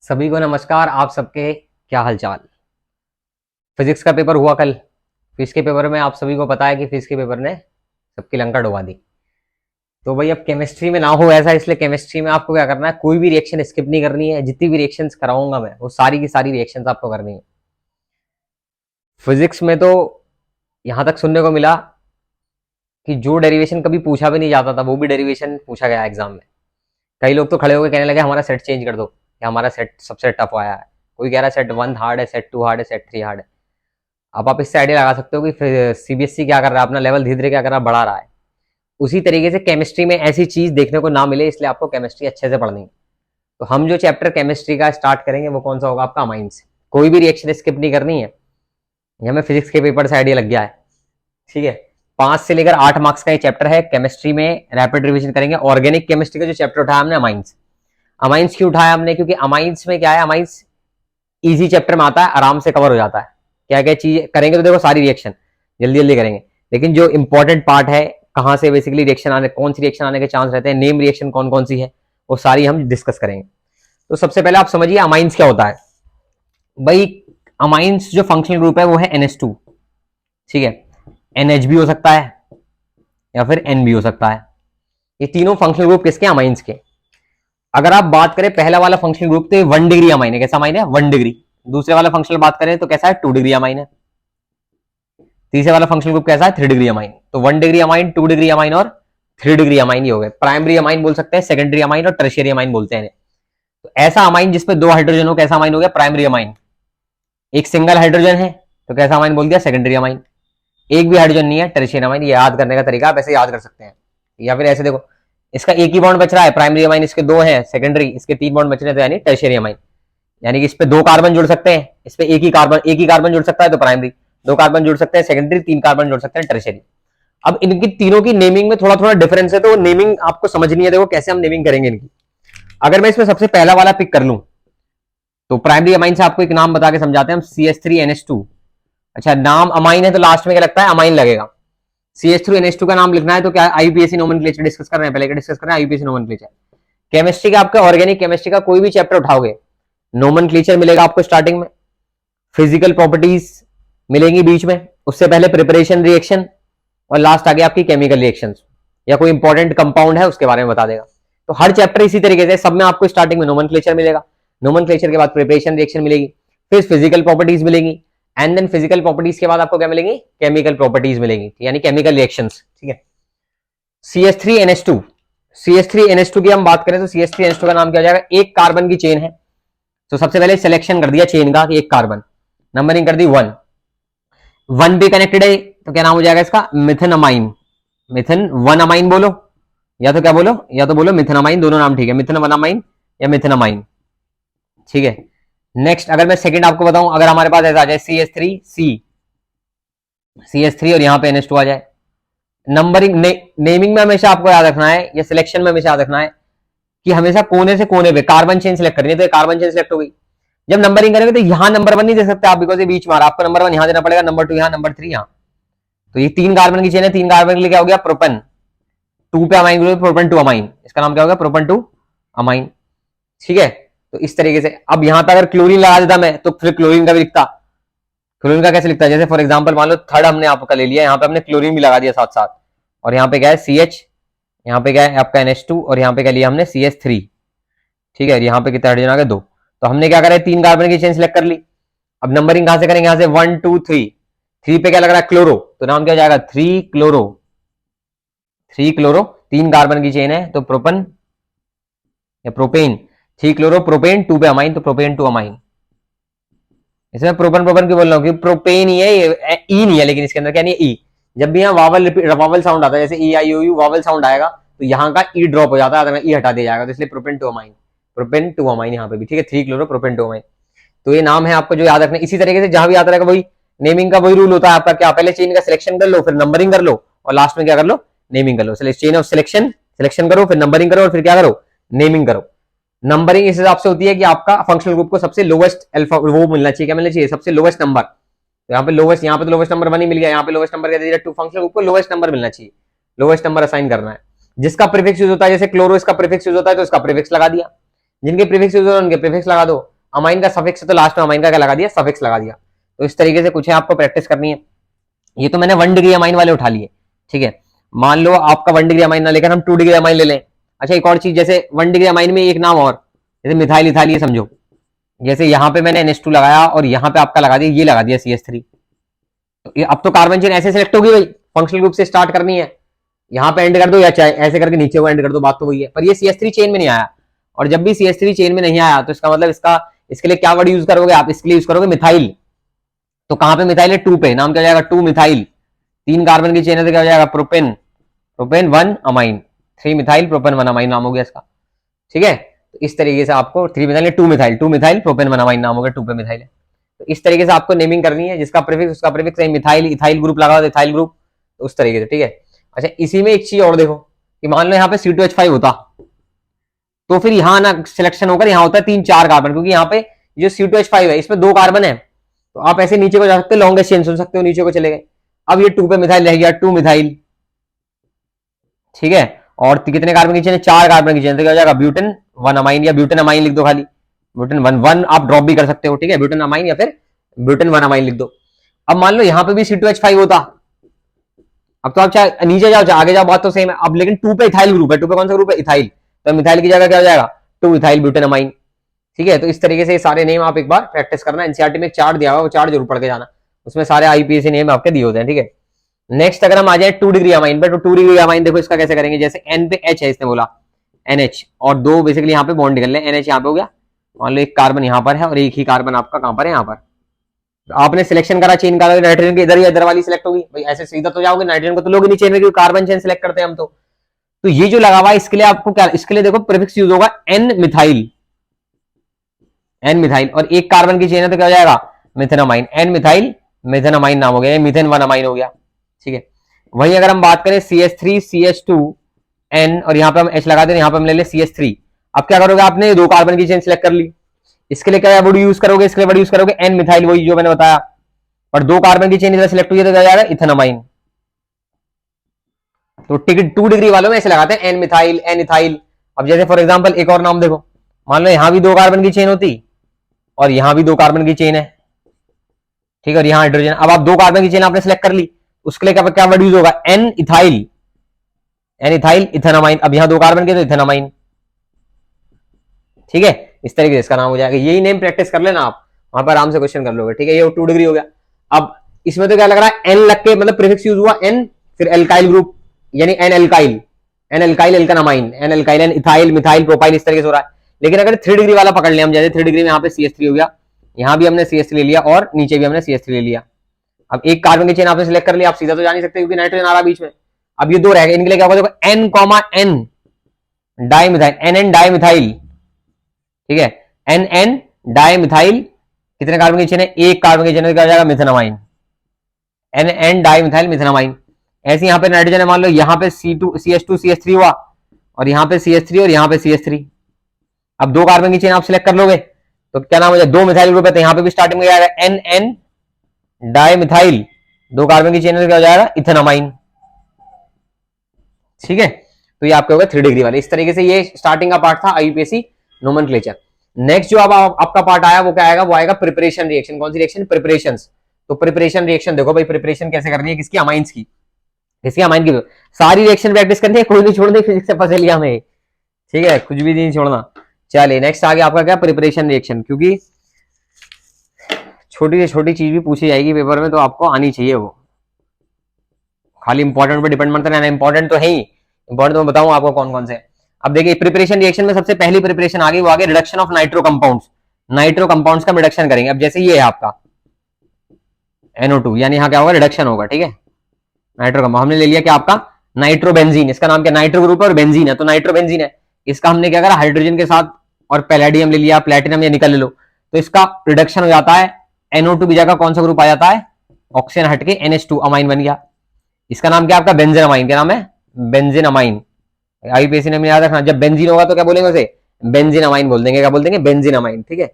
सभी को नमस्कार। आप सबके क्या हालचाल। फिजिक्स का पेपर हुआ कल। फिजिक्स के पेपर में आप सभी को पता है कि फिजिक्स के पेपर ने सबकी लंका डुबा दी। तो भाई अब केमिस्ट्री में ना हो ऐसा, इसलिए केमिस्ट्री में आपको क्या करना है, कोई भी रिएक्शन स्किप नहीं करनी है। जितनी भी रिएक्शंस कराऊंगा मैं वो सारी की सारी रिएक्शंस आपको करनी है। फिजिक्स में तो यहां तक सुनने को मिला कि जो डेरिवेशन कभी पूछा भी नहीं जाता था वो भी डेरिवेशन पूछा गया एग्जाम में। कई लोग तो खड़े होकर कहने लगे हमारा सेट चेंज कर दो, या हमारा सेट सबसे टफ आया है। कोई कह रहा है सेट 1 हार्ड है, सेट 2 हार्ड है, सेट 3 हार्ड है। अब आप इससे आइडिया लगा सकते हो कि सीबीएसई क्या कर रहा है, अपना लेवल धीरे धीरे क्या कर रहा है, बढ़ा रहा है। उसी तरीके से केमिस्ट्री में ऐसी चीज देखने को ना मिले, इसलिए आपको केमिस्ट्री अच्छे से पढ़नी है। तो हम जो चैप्टर केमिस्ट्री का स्टार्ट करेंगे वो कौन सा होगा, आपका अमाइंस। कोई भी रिएक्शन स्किप नहीं करनी है। ये हमें फिजिक्स के पेपर से आइडिया लग गया है, ठीक है। 5 से लेकर 8 मार्क्स का ये चैप्टर है। केमिस्ट्री में रैपिड रिवीजन करेंगे। ऑर्गेनिक केमिस्ट्री का जो चैप्टर उठाया हमने अमाइंस। अमाइंस क्यों उठाया हमने, क्योंकि अमाइंस में क्या है, अमाइंस इजी चैप्टर में आता है, आराम से कवर हो जाता है। क्या क्या चीज करेंगे तो देखो सारी रिएक्शन जल्दी जल्दी करेंगे, लेकिन जो इंपॉर्टेंट पार्ट है, कहां से बेसिकली रिएक्शन आने, कौन सी रिएक्शन आने के चांस रहते हैं, नेम रिएक्शन कौन कौन सी है, वो सारी हम डिस्कस करेंगे। तो सबसे पहले आप समझिए अमाइंस क्या होता है। भाई अमाइंस जो फंक्शनल ग्रुप है वो है NH2, ठीक है। NH भी हो सकता है या फिर N भी हो सकता है। ये तीनों फंक्शनल ग्रुप किसके, अमाइंस के। अगर आप बात करें पहला वाला फंक्शनल ग्रुप तो 1 डिग्री अमाइन है। कैसा अमाइन है, 1 डिग्री। दूसरे वाला फंक्शनल बात करें तो कैसा है, 2 डिग्री अमाइन है। तीसरे वाला फंक्शनल ग्रुप कैसा है, 3 डिग्री अमाइन। तो 1 डिग्री अमाइन, 2 डिग्री अमाइन और 3 डिग्री अमाइन ही हो गए। प्राइमरी अमाइन बोल सकते हैं, सेकेंडरी अमाइन और टर्शियरी अमाइन बोलते हैं। तो ऐसा अमाइन जिसपे 2 हाइड्रोजन हो, कैसा अमाइन हो गया, प्राइमरी अमाइन। एक सिंगल हाइड्रोजन है तो कैसा अमाइन बोल दिया, सेकेंडरी अमाइन। एक भी हाइड्रोजन नहीं है, टर्शियरी अमाइन। ये याद करने का तरीका आप ऐसे याद कर सकते हैं। या फिर ऐसे देखो, इसका एक ही बॉन्ड बच रहा है, प्राइमरी अमाइन इसके 2 है, सेकेंडरी इसके 3 बॉन्ड बच रहे थे, यानी टर्शियरी अमाइन। यानी कि इस पे 2 कार्बन जुड़ सकते हैं, इस पे एक ही कार्बन जुड़ सकता है तो प्राइमरी। 2 कार्बन जुड़ सकते हैं सेकेंडरी, 3 कार्बन जुड़ सकते हैं टर्शियरी। अब इनकी तीनों की नेमिंग में थोड़ा थोड़ा डिफरेंस है, तो नेमिंग आपको समझनी है। देखो कैसे हम नेमिंग करेंगे इनकी। अगर मैं इसमें सबसे पहला वाला पिक कर लूं तो प्राइमरी अमाइन से आपको एक नाम बता के समझाते हैं हम, CH3NH2। अच्छा, नाम अमाइन है तो लास्ट में क्या लगता है, अमाइन लगेगा। CH3NH2 का नाम लिखना है तो क्या, आईयूपीएसी नोमेनक्लेचर डिस्कस कर रहे हैं, पहले क्या डिस्कस कर रहे हैं, आईयूपीएसी नोमेनक्लेचर। केमिस्ट्री का आपका ऑर्गेनिक केमिस्ट्री का कोई भी चैप्टर उठाओगे, नोमेनक्लेचर मिलेगा आपको स्टार्टिंग में, फिजिकल प्रॉपर्टीज मिलेंगी बीच में, उससे पहले प्रिपरेशन रिएक्शन, और लास्ट आगे आपकी केमिकल रिएक्शंस या कोई इंपॉर्टेंट कंपाउंड है उसके बारे में बता देगा। तो हर चैप्टर इसी तरीके से, सब में आपको स्टार्टिंग में नोमेनक्लेचर मिलेगा, नोमेनक्लेचर के बाद प्रिपरेशन रिएक्शन मिलेगी, फिर फिजिकल प्रॉपर्टीज मिलेगी, एंड देन फिजिकल प्रॉपर्टीज के बाद आपको क्या मिलेंगी, केमिकल प्रॉपर्टीज मिलेंगी, यानी केमिकल रिएक्शंस, ठीक है। CH3NH2, CH3NH2 की हम बात करें तो CH3NH2 का नाम क्या हो जाएगा, एक कार्बन की चेन है। तो सबसे पहले सिलेक्शन कर दिया चेन का कि एक कार्बन, नंबरिंग कर दी 1 भी कनेक्टेड है तो क्या नाम हो जाएगा इसका, मिथेनमाइन। मिथेन 1 अमाइन बोलो, या तो क्या बोलो, या तो बोलो मिथेनमाइन, दोनों नाम ठीक है, मिथेन 1 अमाइन या मिथेनमाइन, ठीक है। नेक्स्ट अगर मैं सेकंड आपको बताऊं, अगर हमारे पास ऐसा आ जाए CH3 और यहां पे NH2 आ जाए। नंबरिंग नेमिंग में हमेशा आपको याद रखना है, या सिलेक्शन में हमेशा याद रखना है कि हमेशा कोने से कोने पे कार्बन चेन सिलेक्ट करनी है। तो कार्बन चेन सिलेक्ट हो गई। जब नंबरिंग करेंगे तो यहां नंबर 1 नहीं दे सकते आप, बिकॉज ये बीच में आपको नंबर 1 यहां देना पड़ेगा, नंबर 2 यहां, नंबर 3 यहां। तो ये 3 कार्बन की चेन है, 3 कार्बन के लिए क्या हो गया, प्रोपन 2 पे अमाइन ग्रुप, प्रोपन 2 अमाइन, इसका नाम क्या होगा, प्रोपन 2 अमाइन, ठीक है। तो इस तरीके से अब यहां पे अगर क्लोरीन लगा देता मैं तो फिर क्लोरीन का भी लिखता। क्लोरीन का कैसे लिखता है, जैसे फॉर एग्जांपल मान लो थर्ड हमने आपका ले लिया, यहाँ पे हमने क्लोरीन भी लगा दिया साथ साथ, और यहाँ पे क्या है CH, यहाँ पे क्या है आपका NH2, और यहाँ पे क्या लिया हमने CH3, ठीक है। यहाँ पे कितने हाइड्रोजन आ गए, 2। तो हमने क्या करा, 3 कार्बन की चेन सिलेक्ट कर ली। अब नंबरिंग कहां से करेंगे, यहां से 1 2 3। 3 पे क्या लग रहा है, क्लोरो, तो नाम क्या हो जाएगा, 3 क्लोरो। 3 कार्बन की चेन है तो प्रोपन या प्रोपेन, 3 क्लोरो प्रोपेन, 2 पे अमाइन तो प्रोपेन 2 अमाइन। इसमें प्रोपन प्रोपन क्यों बोल रहा हूँ, कि प्रोपेन ही है, ये ई नहीं है, लेकिन इसके अंदर क्या नहीं है, ई। जब भी यहाँ वावल साउंड आता है, जैसे EIOU वावल साउंड आएगा तो यहाँ का ई ड्रॉप हो जाता है, ई हटा दिया जाएगा, तो इसलिए प्रोपेन 2 अमाइन, प्रोपेन 2 अमाइन यहाँ पे भी, ठीक है। 3 क्लोरो प्रोपेन 2 अमाइन। तो ये नाम है आपको जो याद रखना है। इसी तरीके से जहां भी आता रहेगा वही नेमिंग का वही रूल होता है आपका, क्या पहले चेन का सिलेक्शन कर लो, फिर नंबरिंग कर लो, और लास्ट में क्या कर लो, नेमिंग कर लो। चेन ऑफ सिलेक्शन करो, फिर नंबरिंग करो, और फिर क्या करो, नेमिंग करो। नंबरिंग इस हिसाब से होती है कि आपका फंक्शनल ग्रुप को सबसे लोवेस्ट अल्फा वो मिलना चाहिए, क्या मिलना चाहिए, सबसे लोवेस्ट नंबर। तो यहाँ पे लोवेस्ट, यहाँ पे तो लोवेस्ट नंबर 1 ही मिल गया, यहाँ पे लोवेस्ट नंबर क्या दे दिया 2। फंक्शनल ग्रुप को लोवेस्ट नंबर मिलना चाहिए, लोवेस्ट नंबर असाइन करना है। जिसका प्रीफिक्स यूज होता है, जैसे क्लोरो इसका प्रीफिक्स यूज होता है तो इसका प्रीफिक्स लगा दिया, जिनके प्रीफिक्स यूज होता है उनके प्रीफिक्स लगा दो। अमाइन का सफिक्स है तो लास्ट में अमाइन का क्या लगा दिया, सफिक्स लगा दिया। तो इस तरीके से कुछ है, आपको प्रैक्टिस करनी है। ये तो मैंने 1 डिग्री अमाइन वाले उठा लिए, ठीक है। मान लो आपका 1 डिग्री अमाइन ना लेकर हम 2 डिग्री अमाइन ले लें। अच्छा एक और चीज, जैसे 1 डिग्री अमाइन में एक नाम और, जैसे मिथाइल इथाइल, ये समझो, जैसे यहाँ पे मैंने NH2 लगाया और यहाँ पे आपका लगा दिया, ये लगा दिया CH3। तो अब तो कार्बन चेन ऐसे सिलेक्ट होगी भाई, फंक्शनल ग्रुप से स्टार्ट करनी है, यहाँ पे एंड कर दो या चाहे ऐसे करके नीचे को एंड कर दो, बात तो वही है। पर ये CH3 चेन में नहीं आया, और जब भी CH3 चेन में नहीं आया तो इसका मतलब इसके लिए क्या वर्ड यूज करोगे आप, इसके लिए यूज करोगे मिथाइल। तो कहां पे मिथाइल है, 2 पे, नाम क्या हो जाएगा 2 मिथाइल। 3 कार्बन की चेन है तो क्या हो जाएगा, propane, propane 1 amine, 3 methyl propane 1 amine नाम हो गया इसका, ठीक है। तो इस तरीके से आपको 3 methyl 2 methyl, 2 methyl propane 1 amine नाम हो गया, 2 पे मिथाइल है। तो इस तरीके से आपको नेमिंग करनी है, जिसका प्रीफिक्स उसका प्रीफिक्स, मिथाइल इथाइल ग्रुप लगा तो इथाइल ग्रुप, तो उस तरीके से, ठीक है। अच्छा इसी में एक चीज और देखो कि मान लो यहाँ पे C2H5 होता तो फिर यहाँ ना सिलेक्शन होकर यहाँ होता है 3-4 कार्बन, क्योंकि यहाँ पे जो C2H5 है इसमें 2 कार्बन है, तो आप ऐसे नीचे को जा सकते हो, लॉन्गेस्ट चेन सुन सकते हो, नीचे को चले गए। अब ये 2 पे मिथाइल रह गया, 2 मिथाइल, ठीक है। और कितने कार्बन की चेन है, 4 कार्बन की चेन, तो क्या हो जाएगा ब्यूटेन 1 अमाइन, या ब्यूटेन अमाइन लिख दो खाली, ब्यूटेन 1 आप ड्रॉप भी कर सकते हो, ठीक है, ब्यूटेन अमाइन या फिर ब्यूटेन 1 अमाइन लिख दो। अब मान लो यहाँ पे भी C2H5 होता, अब तो आप चाहे नीचे जाओ चाहे आगे जाओ, बात तो सेम है। अब लेकिन 2 पे इथाइल ग्रुप है, 2 पे कौन सा ग्रुप है, इथाइल, तो मिथाइल की जगह क्या हो जाएगा 2 इथाइल ब्यूटेन अमाइन, ठीक है। तो इस तरीके से ये सारे नेम आप एक बार प्रैक्टिस करना, एनसीईआरटी में एक चार्ट दिया हुआ है, वो चार्ट जरूर पढ़ के जाना, उसमें सारे आईपीएसी नेम आपके दिए होते हैं, ठीक है। नेक्स्ट अगर हम आ जाए 2 डिग्री अमाइन पे, तो 2 डिग्री अमाइन देखो इसका कैसे करेंगे, जैसे N पे H है, इसने बोला NH, और 2 बेसिकली यहाँ पे बॉन्ड निकल रहे हैं, NH यहाँ पे हो गया, मान लो एक कार्बन यहाँ पर है और एक ही कार्बन आपका कहां पर है, यहाँ पर। तो आपने सिलेक्शन करा चेन का, नाइट्रोजन की इधर या इधर वाली सिलेक्ट होगी भाई, ऐसे सीधा तो जाओगे, नाइट्रोजन को तो लोगे नहीं चेन में, क्योंकि कार्बन चेन सिलेक्ट करते हैं हम। तो ये जो लगा हुआ है इसके लिए आपको क्या, इसके लिए देखो प्रीफिक्स यूज होगा N मिथाइल, N मिथाइल, और एक कार्बन की चेन है तो क्या हो जाएगा मिथेनामाइन, N मिथाइल मिथेनामाइन नाम हो गया, मीथेन 1 अमाइन हो गया, ठीक है। वही अगर हम बात करें CH3 CH2 N, और यहाँ पे हम H लगा दें, यहाँ पे हम ले ले CH3। अब क्या करोगे, आपने 2 कार्बन की चेन सिलेक्ट कर ली, इसके लिए क्या वर्ड यूज करोगे, इसके लिए वर्ड यूज करोगे N मिथाइल, वही जो मैंने बताया, और 2 कार्बन की चेन इधर सिलेक्ट हुई है तो क्या जाएगा इथेनामाइन। तो 2 डिग्री वालों में ऐसे लगाते हैं N मिथाइल N इथाइल। अब जैसे फॉर एग्जांपल एक और नाम देखो, मान लो यहां भी 2 कार्बन की चेन होती और यहां भी 2 कार्बन की चेन है, ठीक है, और यहां हाइड्रोजन। अब आप 2 कार्बन की चेन आपने सिलेक्ट कर ली, उसके लिए क्या वर्ड यूज होगा N ethyl, N ethyl ethanamine. अब यहां 2 कार्बन के तो इथेनामाइन, ठीक है, इस तरीके से इसका नाम हो जाएगा। यही नेम प्रैक्टिस कर लेना आप, वहां पर आराम से क्वेश्चन कर लोगे, ठीक है। ये 2 डिग्री हो गया। अब इसमें तो क्या लग रहा है N लग के, मतलब प्रीफिक्स यूज हुआ N, फिर एल्काइल ग्रुप यानी N alkyl, N alkyl alkanamine, N alkyl N ethyl methyl propyl, इस तरीके से हो रहा है। लेकिन अगर 3 डिग्री वाला पकड़ लिया हम, जैसे 3 डिग्री में यहाँ पे CH3 हो गया, यहाँ भी हमने CH3 ले लिया और नीचे भी हमने CH3 ले लिया। अब एक कार्बन की चेन आपने सिलेक्ट कर लिया, आप सीधा तो जा नहीं सकते क्योंकि नाइट्रोजन आ रहा बीच में। अब ये 2 रह गए, इनके लिए क्या होगा, देखो N, N dimethyl, NN dimethyl, ठीक है, NN डाइमिथाइल, कितने कार्बन की चेन है, एक कार्बन की चेन, क्या हो जाएगा मिथेनामाइन, NN डाइमिथाइल मिथेनामाइन। ऐसे यहाँ पे नाइट्रोजन है, मान लो यहाँ पे CH2 CH3 हुआ, और यहाँ पे CH3 और यहाँ पे CH3। अब 2 कार्बन की चेन आप सिलेक्ट कर लोगे तो क्या नाम हो जाएगा, 2 मिथाइल ग्रुप है, तो यहाँ पे भी स्टार्टिंग में आएगा NN डाइमिथाइल, 2 कार्बन की चेन में क्या हो जाएगा इथेनामाइन, ठीक है। तो ये आपके हो गए 3 डिग्री वाले। इस तरीके से ये स्टार्टिंग का पार्ट था आईयूपीएसी नोमेनक्लेचर। नेक्स्ट जो अब आपका पार्ट आया वो क्या आएगा, वो आएगा प्रिपरेशन रिएक्शन। कौन सी रिएक्शन, प्रिपरेशंस। तो प्रिपरेशन रिएक्शन देखो भाई, प्रिपरेशन कैसे करनी है, किसकी, अमाइंस की, किसकी, अमाइन की। सारी रिएक्शन प्रैक्टिस करनी है, कोई नहीं छोड़नी फिजिक्स से फंसे हमें, ठीक है, कुछ भी नहीं छोड़ना। चलिए नेक्स्ट आगे आपका क्या, प्रिपरेशन रिएक्शन, क्योंकि छोटी से छोटी चीज भी पूछी जाएगी पेपर में तो आपको आनी चाहिए वो, खाली इंपॉर्टेंट पे डिपेंड मत रहना। इंपॉर्टेंट तो है ही, इंपॉर्टेंट तो बताऊं आपको कौन कौन से। अब देखिए प्रिपरेशन रिएक्शन में सबसे पहली प्रिपरेशन आगे, वो आगे reduction of nitro compounds, nitro compounds का रिडक्शन करेंगे। अब जैसे ये है आपका NO2, यानी यहाँ क्या होगा, रिडक्शन होगा, ठीक है, नाइट्रो कंपाउंड हमने ले लिया क्या आपका नाइट्रोबेंजीन, इसका नाम क्या, नाइट्रो ग्रुप है और बेंजीन है, तो नाइट्रोबेंजीन है। इसका हमने क्या करा, हाइड्रोजन के साथ और पैलेडियम ले लिया, प्लेटिनम या निकल ले लो, तो इसका रिडक्शन हो जाता है, NO2 की जगह कौन सा ग्रुप आ जाता है, ऑक्सीजन हट के NH2 अमाइन बन गया। इसका नाम क्या आपका, बेंजीन अमाइन, क्या नाम है, बेंजीन अमाइन। आईयूपीएसी ने याद रखना, जब बेंजीन होगा तो क्या बोलेंगे उसे, बेंजीन अमाइन बोल देंगे, क्या बोल देंगे, बेंजीन अमाइन, ठीक है।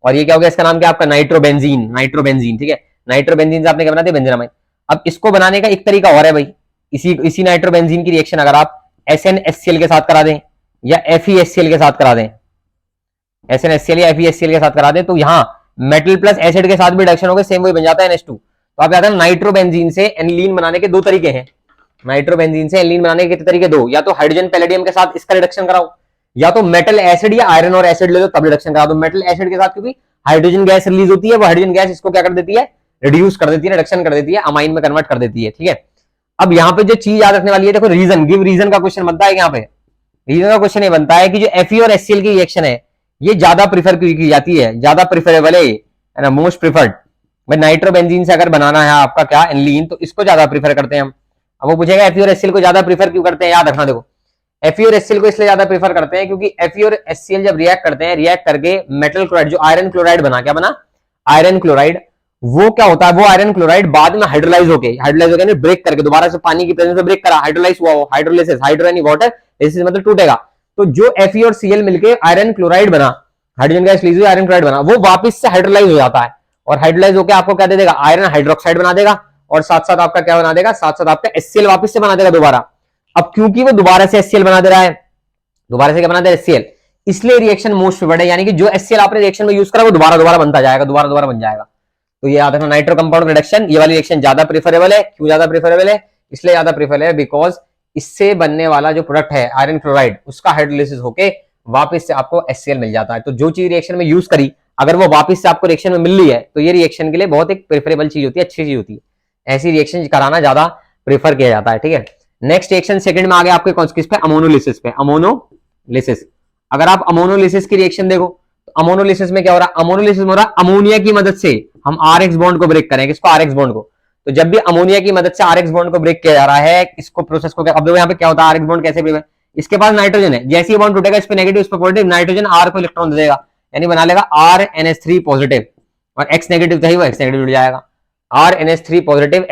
और ये क्या हो गया, इसका नाम क्या आपका, नाइट्रोबेंजीन, नाइट्रोबेंजीन, ठीक है। नाइट्रोबेंजीन से आपने क्या बना दिया, बेंजीन अमाइन। अब इसको बनाने का एक तरीका और है भाई, इसी नाइट्रोबेंजीन की रिएक्शन अगर आप SnHCl के साथ करा दें या FeHCl के साथ करा दें SnHCl या FeHCl के साथ करा दे तो यहाँ मेटल प्लस एसिड के साथ भी रिडक्शन हो गए, सेम वही बन जाता है NH2। तो आप याद है नाइट्रोबेंजीन से एनिलीन बनाने के दो तरीके हैं, नाइट्रोबेंजीन से एनिलीन बनाने के कितने तरीके, दो, या तो हाइड्रोजन पैलेडियम के साथ इसका रिडक्शन कराओ, या तो मेटल एसिड या आयरन और एसिड ले लो तब रिडक्शन करा दो। मेटल एसिड के साथ क्योंकि हाइड्रोजन गैस रिलीज होती है, वो हाइड्रोजन गैस इसको क्या कर देती है, रिड्यूस कर देती है, रिडक्शन कर देती है, अमाइन में कन्वर्ट कर देती है। ठीक है, अब यहाँ पे जो चीज याद रखने वाली है, देखो रीजन, गिव रीजन का क्वेश्चन बनता है यहाँ पे। रीजन का क्वेश्चन ये बनता है कि जो Fe और HCl की रिएक्शन है ये ज्यादा प्रीफर की जाती है, ज्यादा प्रिफरेबल है ना, मोस्ट प्रिफर्ड। भाई नाइट्रोबेंजीन से अगर बनाना है आपका क्या एनिलीन, तो इसको ज्यादा प्रीफर करते हैं हम। अब वो पूछेगा Fe और HCl को ज्यादा प्रीफर क्यों करते हैं, याद रखना। देखो Fe और HCl को इसलिए ज्यादा प्रीफर करते हैं क्योंकि Fe और HCl जब रिएक्ट करते हैं, रिएक्ट करके मेटल क्लोराइड जो आयरन क्लोराइड बना, क्या बना, आयरन क्लोराइड, वो क्या होता है, वो आयरन क्लोराइड बाद में हाइड्रोलाइज होके ब्रेक करके दोबारा से पानी की प्रेजेंस में ब्रेक करा, हाइड्रोलाइज हुआ, वो हाइड्रोलिसिस, हाइड्रो यानी वाटर, लिसिस मतलब टूटेगा। तो जो Fe और Cl मिलके आयरन क्लोराइड बना, हाइड्रोजन गैस रिलीज हुई, आयरन क्लोराइड बना, वो वापस से हाइड्रोलाइज हो जाता है, और हाइड्रोलाइज होकर आपको क्या दे देगा, आयरन हाइड्रोक्साइड बना देगा, और साथ साथ आपका क्या बना देगा, साथ साथ आपका HCl वापस से बना देगा दोबारा। अब क्योंकि वो दोबारा से HCl बना दे रहा है, दोबारा से क्या बना दे रहा है, HCl, इसलिए रिएक्शन मोस्ट फेवर्ड है, यानी कि जो HCl आपने रिएक्शन में यूज करा वो दोबारा बनता जाएगा, दोबारा बन जाएगा। तो ये याद रखना, नाइट्रो कंपाउंड रिडक्शन, ये वाली रिएक्शन ज्यादा प्रेफरेबल है। क्यों ज्यादा प्रेफरेबल है, इसलिए ज्यादा प्रेफरेबल है बिकॉज इससे बनने वाला जो प्रोडक्ट है आयरन क्लोराइड, उसका हाइड्रोलिसिस होके वापस से आपको HCl मिल जाता है। तो जो चीज रिएक्शन में यूज करी अगर वो वापस से आपको रिएक्शन में मिल रही है, तो ये रिएक्शन के लिए बहुत एक प्रेफरेबल चीज होती है, अच्छी चीज होती है। ऐसी रिएक्शन कराना ज्यादा प्रेफर किया जाता है। ठीक है, नेक्स्ट रिएक्शन सेकंड में आ गया आपके किस पे, अमोनोलिसिस पे। अमोनोलिसिस, अगर आप अमोनोलिसिस की रिएक्शन देखो तो अमोनोलिसिस में क्या हो रहा है, अमोनोलिसिस में हो रहा है अमोनिया की मदद से हम RX बॉन्ड को ब्रेक करें, किसको, RX बॉन्ड को। तो जब भी अमोनिया की मदद से RX बॉन्ड को ब्रेक किया जा रहा है, इसको प्रोसेस को, अब देखो यहाँ पे क्या होता है, RX बॉन्ड कैसे ब्रेक है, इसके पास नाइट्रोजन है, जैसे ही बॉन्ड टूटेगा इस पे नेगेटिव, इस पे पॉजिटिव, नाइट्रोजन R को इलेक्ट्रॉन दे देगा, यानी बना लेगा RNH3 पॉजिटिव, और X नेगेटिव चाहिए वो X नेगेटिव जुड़ जाएगा, RNH3 पॉजिटिव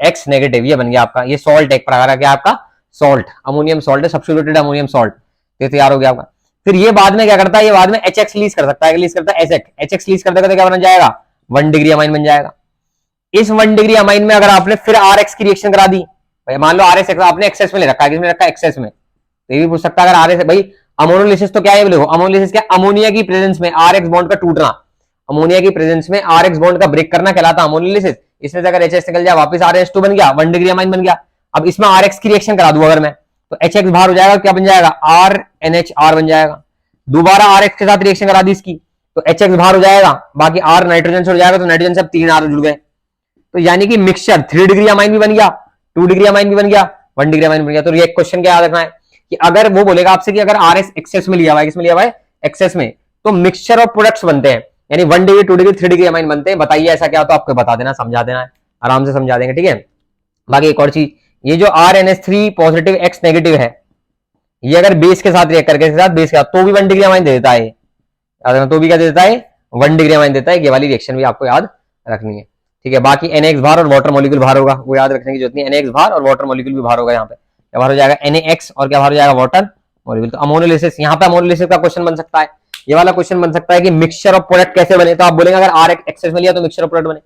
X नेगेटिव, ये बन गया आपका, ये सॉल्ट एक प्रकार का आपका सॉल्ट, अमोनियम सॉल्ट है, सब्स्टिट्यूटेड अमोनियम सॉल्ट, ये तैयार हो गया आपका। फिर ये बाद में क्या करता है, ये बाद में HX रिलीज कर सकता है, रिलीज करता है HX रिलीज कर देगा तो क्या बन जाएगा, 1 डिग्री अमाइन बन जाएगा। इस 1 डिग्री अमाइन में अगर आपने फिर RX की रिएक्शन करा दी, मान लो RX आपने एक्सेस में ले रखा है, किसमें रखा है, एक्सेस में, तो ये भी पूछ सकता है अगर RX, भाई अमोनोलिसिस तो क्या है, देखो अमोनोलिसिस क्या, अमोनिया की प्रेजेंस में RX बॉन्ड का टूटना, अमोनिया की प्रेजेंस में RX बॉन्ड का ब्रेक करना कहलाता है अमोनोलिसिस। इसमें से अगर HX निकल जाए वापस RH2 बन गया, 1 डिग्री अमाइन बन गया। अब इसमें RX की रिएक्शन करा दूं अगर मैं, तो HX बाहर हो जाएगा, क्या बन जाएगा, RNHR बन जाएगा। दोबारा RX के साथ रिएक्शन करा दी इसकी, तो HX बाहर हो जाएगा, बाकी R नाइट्रोजन से हो जाएगा, तो नाइट्रोजन से 3 R जुड़ गए। तो यानी कि मिक्सचर 3 डिग्री अमाइन भी बन गया, 2 डिग्री अमाइन भी बन गया, 1 डिग्री अमाइन बन गया। तो ये क्वेश्चन क्या याद रखना है कि अगर वो बोलेगा आपसे कि अगर RS एक्सेस में लिया हुआ है, किसमें लिया हुआ है, एक्सेस में, तो मिक्सचर ऑफ प्रोडक्ट्स बनते हैं, यानी 1 डिग्री 2 डिग्री 3 डिग्री अमाइन बनते हैं। बताइए ऐसा क्या, तो आपको बता देना, समझा देना है, आराम से समझा देंगे। ठीक है, बाकी एक और चीज, ये जो RNH3 पॉजिटिव X नेगेटिव है, ये अगर बेस के साथ रिएक्ट करके साथ बेस के साथ, तो भी 1 डिग्री अमाइन दे देता है, याद रखना, तो भी क्या देता है, 1 डिग्री अमाइन देता है। ये वाली रिएक्शन भी आपको याद रखनी है। ठीक है, बाकी NaX बाहर और वाटर मॉलिक्यूल बाहर होगा, वो याद रखने की जरूरत नहीं, NaX बाहर और वाटर मॉलिक्यूल भी बाहर होगा। यहाँ पे क्या बाहर हो जाएगा, NaX, और क्या बाहर हो जाएगा, वाटर मॉलिक्यूल। तो अमोनोलिसिस, यहाँ पे अमोनोलिसिस का क्वेश्चन बन सकता है, ये वाला क्वेश्चन बन सकता है कि मिक्सचर ऑफ प्रोडक्ट कैसे बने। तो आप बोलेंगे अगर RX एक्सेस में लिया तो मिक्सचर ऑफ प्रोडक्ट बने।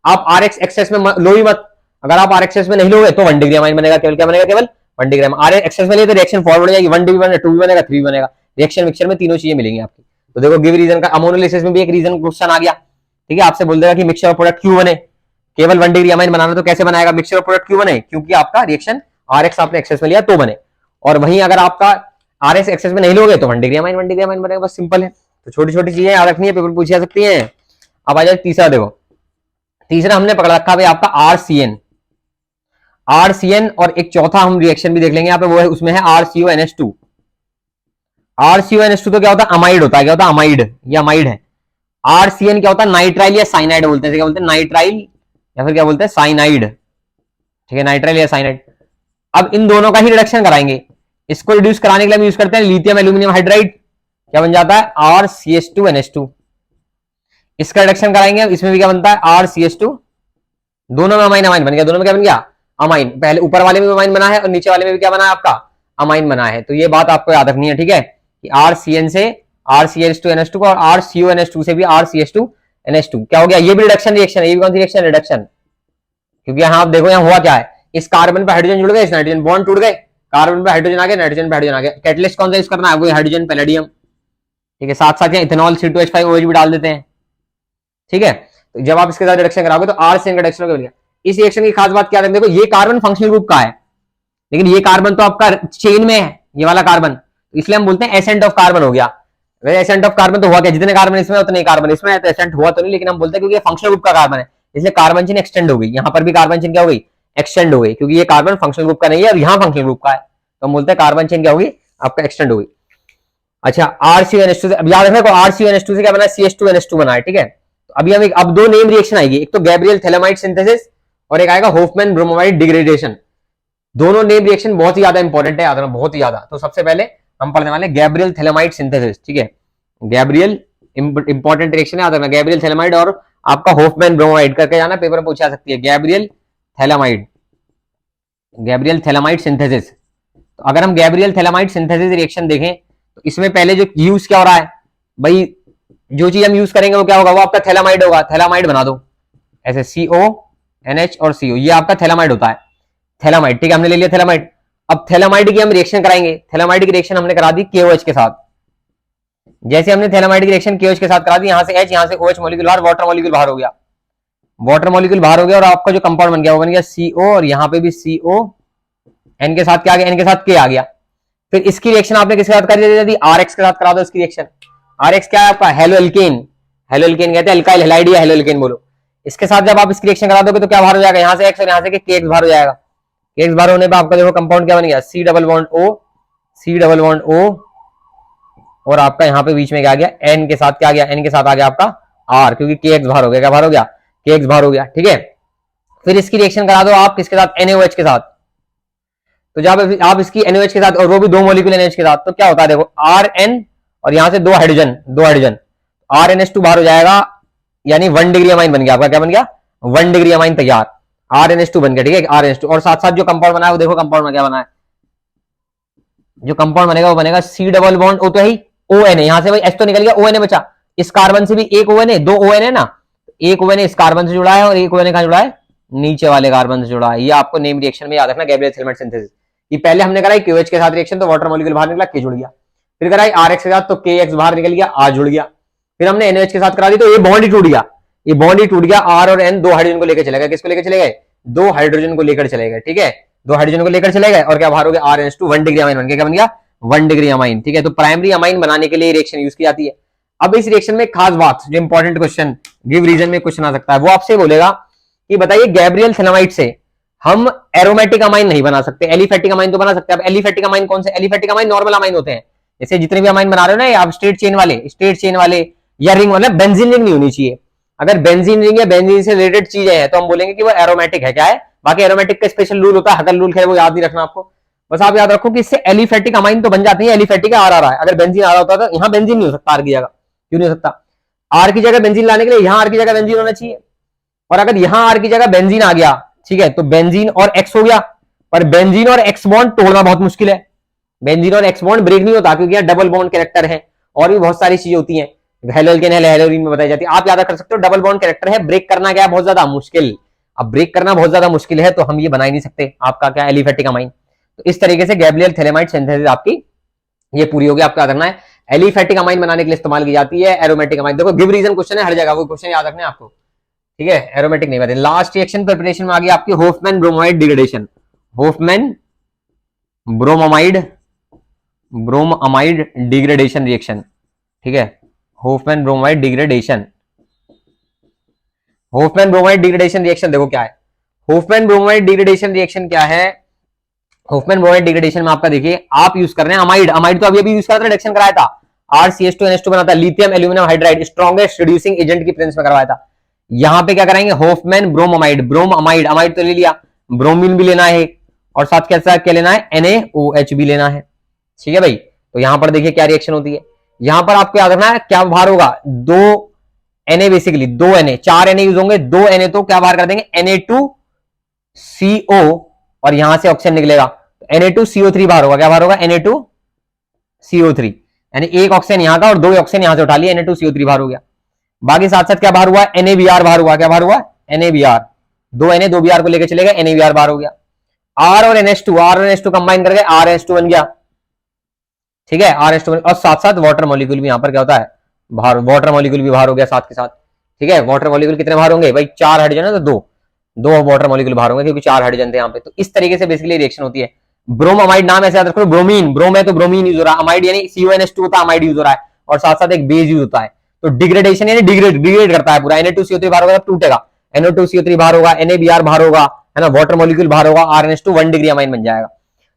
आप RX एक्सेस में लो ही मत, अगर आप RX एक्सेस में नहीं लोगे तो 1 डिग्री अमाइन बनेगा, केवल क्या बनेगा, केवल 1 डिग्री। RX एक्सेस में लिए तो रिएक्शन फॉरवर्ड हो जाएगी, 1 डिग्री बनेगा, 2 भी बनेगा, 3 भी बनेगा, रिएक्शन मिक्सचर में तीनों चीजें मिलेंगी आपकी। तो देखो गिव रीजन का, अमोनोलिसिस में भी एक रीजन क्वेश्चन आ गया। ठीक है, आपसे बोल देगा कि मिक्सचर ऑफ प्रोडक्ट क्यों बने, केवल 1 डिग्री अमाइन बनाना, तो कैसे बनाएगा, मिक्सचर ऑफ प्रोडक्ट क्यों बने, क्योंकि आपका रिएक्शन RX आपने एक्सेस में लिया तो बने, और वहीं अगर आपका RS एक्सेस में नहीं लोगे तो 1 डिग्री अमाइन बनेगा, बस सिंपल है। तो छोटी छोटी चीजें याद रखनी है, पेपर पूछी जा सकती है। अब आ जाए तीसरा, देखो तीसरा हमने पकड़ रखा है आपका RCN, और एक चौथा हम रिएक्शन भी देख लेंगे यहाँ पे, वो है उसमें है RCONH2। RCONH2 तो क्या होता है, अमाइड होता है, क्या होता है, अमाइड, ये अमाइड है। RCN क्या होता है, नाइट्राइल या साइनाइड बोलते हैं, क्या बोलते हैं, नाइट्राइल या फिर क्या बोलते हैं, साइनाइड। ठीक है, नाइट्राइल या साइनाइड। अब इन दोनों का ही रिडक्शन कराएंगे, इसको रिड्यूस कराने के लिए हम यूज करते हैं लिथियम एल्यूमिनियम हाइड्राइड, क्या बन जाता है, RCH2NH2। इसका रिडक्शन कराएंगे, इसमें भी क्या बनता है, RCH2, दोनों में अमाइन अमाइन बन गया, दोनों में क्या बन गया, अमाइन। पहले ऊपर वाले में अमाइन बना है और नीचे वाले में भी क्या बना है आपका, अमाइन बना है। तो ये बात आपको याद रखनी है। ठीक है, कि RCN से RCH2NH2 और RCONH2 से भी RCH2NH2 क्या हो गया, ये भी रिडक्शन रिएक्शन है, ये भी कौन सी रिएक्शन, रिडक्शन। क्योंकि यहाँ आप देखो यहाँ हुआ क्या है, इस कार्बन पे हाइड्रोजन जुड़ गए, इस नाइट्रोजन बॉन्ड टूट गए, कार्बन पे हाइड्रोजन आ गया, नाइट्रोजन पे हाइड्रोजन आ गया, कैटलिस्ट कौन सा यूज करना है, वो हाइड्रोजन पैलेडियम। ठीक है, साथ साथ यहाँ इथेनॉल C2H5OH भी डाल देते हैं। ठीक है, तो जब आप इसके साथ रिएक्शन कराओगे तो RCN का रिएक्शन होगा। इस रिएक्शन की खास बात क्या है, देखो ये कार्बन फंक्शनल ग्रुप का है, लेकिन ये कार्बन तो आपका चेन में है, ये वाला कार्बन, इसलिए हम बोलते हैं एसेंट ऑफ कार्बन हो गया। एसेंट ऑफ कार्बन तो हुआ क्या, जितने कार्बन इसमें उतने कार्बन इसमें है, तो एसेंट हुआ तो नहीं, लेकिन हम बोलते हैं क्योंकि फंक्शनल ग्रुप का कार्बन है, इसलिए कार्बन चेन एक्सटेंड हो गई। यहां पर भी कार्बन चेन क्या हो गई, एक्सटेंड हो गई, क्योंकि ये कार्बन फंक्शनल ग्रुप का नहीं है और यहाँ फंक्शनल ग्रुप का है, तो हम बोलते हैं कार्बन चेन क्या होगी, आपका एक्सटेंड हो गई। अच्छा, RCONH2 अब याद रखना, RCONH2 से क्या बना है, CH2NH2 बना है। ठीक है, तो अभी हम अब दो नेम रिएक्शन आएगी, एक तो गैब्रियल थैलेमाइड सिंथेसिस और एक आएगा होफमैन ब्रोमाइड डिग्रेडेशन। दोनों नेम रिएक्शन बहुत ही ज्यादा इंपॉर्टेंट है, याद रखना बहुत ही ज्यादा। तो सबसे पहले हम पढ़ने वाले गैब्रियल थैलेमाइड सिंथेसिस। ठीक है, गैब्रियल इंपॉर्टेंट रिएक्शन है, याद रखना, गैब्रियल थैलेमाइड और आपका होफमैन ब्रोमाइड करके जाना, पेपर में पूछा सकती है, Gabriel phthalimide, Gabriel phthalimide synthesis. तो अगर हम गैब्रियल थैलेमाइड सिंथेसिस रिएक्शन देखें तो इसमें पहले जो यूज क्या हो रहा है भाई, जो चीज हम यूज करेंगे वो क्या होगा, वो आपका थैलामाइड होगा। थैलामाइड बना दो ऐसे, CONH और CO, ये आपका थैलामाइड होता है, थैलामाइड। ठीक है, हमने ले लिया थैलामाइड। अब थैलामाइड की हम रिएक्शन कराएंगे, थैलामाइड की रिएक्शन हमने करा दी KOH के साथ। जैसे हमने थैलामाइड की रिएक्शन KOH के साथ करा दी, यहां से H, यहां से OH मॉलिक्यूल बाहर, वाटर मॉलिक्यूल बाहर हो गया, वाटर मॉलिक्यूल बाहर हो गया, और आपका जो कंपाउंड बन गया वो बन गया CO, और यहां पे भी CO, N के साथ क्या आ गया, N के साथ K आ गया। फिर इसकी रिएक्शन आपने किसके साथ करी, यदि RX के साथ करा दो इसकी रिएक्शन। RX क्या है आपका, हेलोएल्केन, हेलोएल्केन कहते हैं, अल्काइल हैलाइड या हेलोएल्केन बोलो। इसके साथ जब आप इसकी रिएक्शन करा दोगे तो क्या बाहर हो जाएगा, यहां से X और यहां से KX बाहर हो जाएगा। KX बाहर होने पर आपका देखो कंपाउंड क्या बन गया, C double bond O, C double bond O, और आपका यहां पे बीच में क्या आ गया, N के साथ क्या आ गया, N के साथ आ गया आपका R, क्योंकि KX बाहर हो गया, क्या बाहर हो गया, KX बाहर हो गया। ठीक है, फिर इसकी रिएक्शन करा दो आप किसके साथ, NaOH के साथ। तो जब आप इसकी NaOH के साथ, और वो भी दो मॉलिक्यूल NaOH के साथ, तो क्या होता है देखो, Rn और यहां से दो हाइड्रोजन, RnH2 बाहर हो जाएगा, यानी 1 डिग्री अमाइन बन गया आपका, क्या बन गया, 1 डिग्री अमाइन तैयार, RnH2 बन गया। ठीक है, RnH2, और साथ साथ जो कंपाउंड बना है वो देखो कंपाउंड में क्या बना है, जो कंपाउंड बनेगा वो बनेगा C डबल बॉन्ड O, तो है ON, यहां से भाई H तो निकल गया, ON बचा, इस कार्बन से भी एक ON है, दो ON है ना, एक ON इस कार्बन से जुड़ा है और एक ON कहां जुड़ा है, नीचे वाले कार्बन से जुड़ा है। ये आपको नेम रिएक्शन में याद रखना, गैब्रियल थैलेमाइड सिंथेसिस। ये पहले हमने कराई KOH के साथ रिएक्शन, तो वाटर मॉलिक्यूल बाहर निकला, K जुड़ गया। फिर कराई RX के साथ, तो KX बाहर निकल गया, R जुड़ गया। फिर हमने NaOH के साथ करा दी, तो ये बॉन्ड ही टूट गया, ये बॉन्ड ही टूट गया। R और N दो हाइड्रोजन को लेकर चले गए, किसको लेकर चले गए, दो हाइड्रोजन को लेकर चले गए। ठीक है, दो हाइड्रोजन को लेकर चले गए, और क्या बाहर हो गया, RnH2 1 डिग्री अमाइन बन गया, क्या बन गया, 1 डिग्री अमाइन। ठीक है, तो प्राइमरी अमाइन बनाने के लिए रिएक्शन यूज की जाती है। अब इस रिएक्शन में खास बात, जो इंपॉर्टेंट क्वेश्चन गिव रीजन में क्वेश्चन आ सकता है, वो आपसे बोलेगा कि बताइए गैब्रियल थैलेमाइड से हम एरोमेटिक अमाइन नहीं बना सकते, एलिफेटिक अमाइन तो बना सकते हैं। अब एलिफेटिक अमाइन कौन से, एलिफेटिक अमाइन नॉर्मल अमाइन होते हैं, जैसे जितने भी अमाइन बना रहे हो ना आप, स्ट्रेट चेन वाले या रिंग वाले, बेंजीन रिंग नहीं होनी चाहिए। अगर बेंजीन रिंग या बेंजीन से रिलेटेड चीजें हैं तो हम बोलेंगे कि वो एरोमेटिक है। क्या है, बाकी एरोमेटिक का स्पेशल रूल होता है, हगल रूल, खैर वो याद नहीं रखना आपको, बस आप याद रखो कि इससे एलिफेटिक अमाइन तो बन जाती है। एलिफेटिक आर आ रहा है, अगर बेंजीन आ रहा होता तो यहाँ बेंजीन नहीं हो सकता, आर की जगह क्यों नहीं हो सकता, आर की जगह बेंजीन लाने के लिए यहाँ आर की जगह बेंजीन होना चाहिए। और अगर यहाँ आर की जगह बेंजीन आ गया, ठीक है, तो बेंजीन और एक्स हो गया, पर बेंजीन और एक्स बॉन्ड तोड़ना बहुत मुश्किल है, बेंजीन और एक्स बॉन्ड ब्रेक नहीं होता, क्योंकि यहाँ डबल बॉन्ड कैरेक्टर है, और भी बहुत सारी चीजें होती हैं, हेलोएल्केन है, हेलोरीन में बताई जाती है, आप याद कर सकते हो, डबल बॉन्ड कैरेक्टर है, ब्रेक करना क्या है, बहुत ज्यादा मुश्किल। अब ब्रेक करना बहुत ज्यादा मुश्किल है, तो हम ये बना ही नहीं सकते आपका क्या, एलिफेटिक अमाइन। तो इस तरीके से गैब्रियल थैलेमाइड सिंथेसिस आपकी ये पूरी होगी। आपको याद रखना है एलिफेटिक अमाइन बनाने के लिए इस्तेमाल की जाती है, एरोमेटिक अमाइन। देखो गिव रीजन क्वेश्चन है हर जगह, वो क्वेश्चन याद रखना है आपको, ठीक है, एरोमेटिक नहीं बताए। लास्ट रिएक्शन प्रिपरेशन में आ गई आपकी Hofmann bromide degradation, Hofmann bromide degradation reaction, ठीक है, Hofmann bromide degradation. Hofmann bromide degradation reaction देखो क्या है, होफमैन ब्रोमाइड डिग्रेडेशन रिएक्शन क्या है, होफमैन ब्रोमाइड डिग्रेडेशन में आपका देखिए आप यूज कर रहे हैं अमाइड, अमाइड तो अभी यूज कर रिडक्शन कराया था, RCH2NH2 बनाता है, lithium aluminium hydride strongest reducing agent की प्रेजेंस में करवाया था। यहां पे क्या कराएंगे, होफमैन ब्रोमाइड, ब्रोमाइड, अमाइड तो ले लिया, ब्रोमीन भी लेना है, और साथ के साथ क्या लेना है, NaOH भी लेना है, ठीक है भाई। तो यहां पर देखिए क्या रिएक्शन होती है, यहां पर आपको याद रखना है क्या बाहर होगा, दो Na, बेसिकली दो Na, चार Na यूज होंगे, दो Na तो क्या बाहर कर देंगे, Na2CO, और यहां से ऑक्सीजन निकलेगा, Na2CO3 बाहर होगा, क्या बाहर होगा, Na2CO3, यानी एक ऑक्सीजन यहां का और दो ऑक्सीजन यहां से उठा लिया, Na2CO3 बाहर हो गया। बाकी साथ साथ क्या बाहर हुआ, NaBr बाहर हुआ, क्या बाहर हुआ, NaBr, दो Na दो Br को लेकर चले गए, NaBr बाहर हो गया। R और NH2 कंबाइन करके RNH2 बन गया, ठीक है, R और साथ साथ वाटर मॉलिक्यूल भी यहाँ पर क्या होता है, बाहर, वाटर मॉलिक्यूल भी बाहर हो गया साथ के साथ। ठीक है, वाटर मॉलिक्यूल कितने बाहर होंगे भाई, 4 हाइड्रोजन है तो दो वाटर मॉलिक्यूल बाहर होंगे क्योंकि 4 हाइड्रोजन थे यहाँ पे। तो इस तरीके से बेसिकली रिएक्शन होती है। ब्रोमामाइड नाम ऐसे याद रखो, ब्रोमीन, ब्रोम है तो ब्रोमीन यूज हो रहा है, अमाइड यानी CONH2 होता है, अमाइड यूज हो रहा है, और साथ साथ एक बेस यूज होता है। तो डिग्रेडेशन यानी डिग्रेड करता है पूरा। Na2CO3 बाहर होगा, टूटेगा, NO2CO3 बाहर होगा, NaBr बाहर होगा, है ना, वाटर मॉलिक्यूल बाहर होगा, RNH2 1 डिग्री अमाइन बन जाएगा।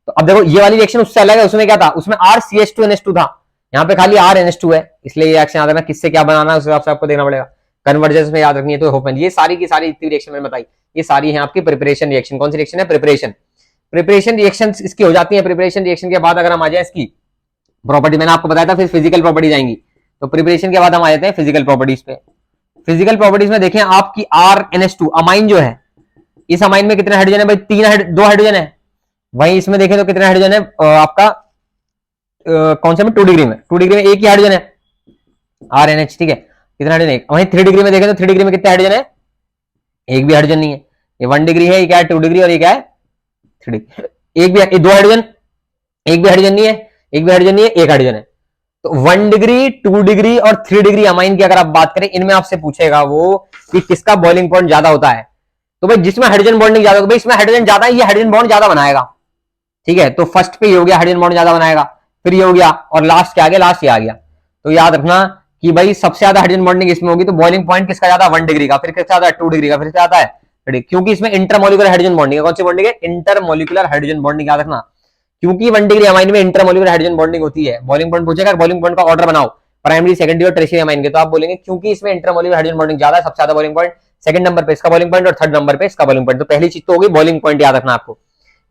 तो अब देखो ये वाली रिएक्शन उससे अलग है, उसमें क्या था, उसमें RCH2NH2 था, यहाँ पे खाली RNH2 है, इसलिए ये रिएक्शन याद रखना किससे क्या बनाना है उस हिसाब से आपको देखना पड़ेगा। कन्वर्जेंस में याद रखनी है तो होपन, ये सारी की सारी इतनी रिएक्शन मैंने बताई, ये सारी है आपकी प्रिपरेशन रिएक्शन। कौन सी रिएक्शन है, प्रिपरेशन रिएक्शन इसकी हो जाती है। प्रिपरेशन रिएक्शन के बाद अगर हम आ जाए इसकी प्रॉपर्टी, मैंने आपको बताया था, फिर फिजिकल प्रॉपर्टीज आएंगी। तो प्रिपरेशन के बाद हम आ जाते हैं फिजिकल प्रॉपर्टीज पे। फिजिकल प्रॉपर्टीज में देखें आपकी RNH2 अमाइन जो है, इस अमाइन में कितने हाइड्रोजन है भाई, 2 हाइड्रोजन है। वहीं इसमें देखें तो कितने हाइड्रोजन है आपका, कौन से में, 2 डिग्री में, 2 डिग्री में एक ही हाइड्रोजन है RNH। ठीक है, कितना हाइड्रोजन है। वहीं 3 डिग्री में देखें तो 3 डिग्री में कितने हाइड्रोजन है, एक भी हाइड्रोजन नहीं है। ये 1 डिग्री है, ये क्या है 2 डिग्री, और ये क्या है 3 डिग्री। एक भी, 2 हाइड्रोजन, एक भी हाइड्रोजन नहीं है, एक भी हाइड्रोजन नहीं है, एक हाइड्रोजन है। तो 1 डिग्री, 2 डिग्री और 3 डिग्री अमाइन की अगर आप बात करें, इनमें आपसे पूछेगा वो कि किसका बॉइलिंग पॉइंट ज्यादा होता है। तो भाई जिसमें हाइड्रोजन बॉन्डिंग ज्यादा होगा, भाई इसमें हाइड्रोजन ज्यादा है, ये हाइड्रोजन बॉन्ड ज्यादा बनाएगा। ठीक है, तो फर्स्ट पे ये हो गया, हाइड्रोजन बॉन्ड ज्यादा बनाएगा, फिर ये हो गया, और लास्ट क्या आ गया, लास्ट ये आ गया। तो याद रखना कि भाई सबसे ज्यादा हाइड्रोजन बॉन्डिंग इसमें होगी, तो बॉइलिंग पॉइंट किसका ज्यादा, 1 डिग्री का, फिर किसका ज्यादा, 2 डिग्री का, फिर किसका ज्यादा है, क्योंकि इसमें इंटरमोलिकुलर हाइड्रोजन बॉन्डिंग है। कौन सी बॉन्डिंग है, इंटरमोलिकुलर हाइड्रोजन बॉन्डिंग, याद रखना, क्योंकि 1 डिग्री अमाइन में इंटरमोलिकुलर हाइड्रोजन बॉन्डिंग होती है। बॉइलिंग पॉइंट पूछेगा, बॉइलिंग पॉइंट का ऑर्डर बनाओ, प्राइमरी, सेकेंडरी और टर्शियरी अमाइन के, तो आप बोलेंगे क्योंकि इसमें इंटरमोलिकुलर हाइड्रोजन बॉन्डिंग ज्यादा है, सबसे ज्यादा बॉइलिंग पॉइंट, सेकंड नंबर पे इसका बॉइलिंग पॉइंट और थर्ड नंबर पे इसका बॉइलिंग पॉइंट। तो पहली चीज तो होगी बॉइलिंग पॉइंट, याद रखना आपको,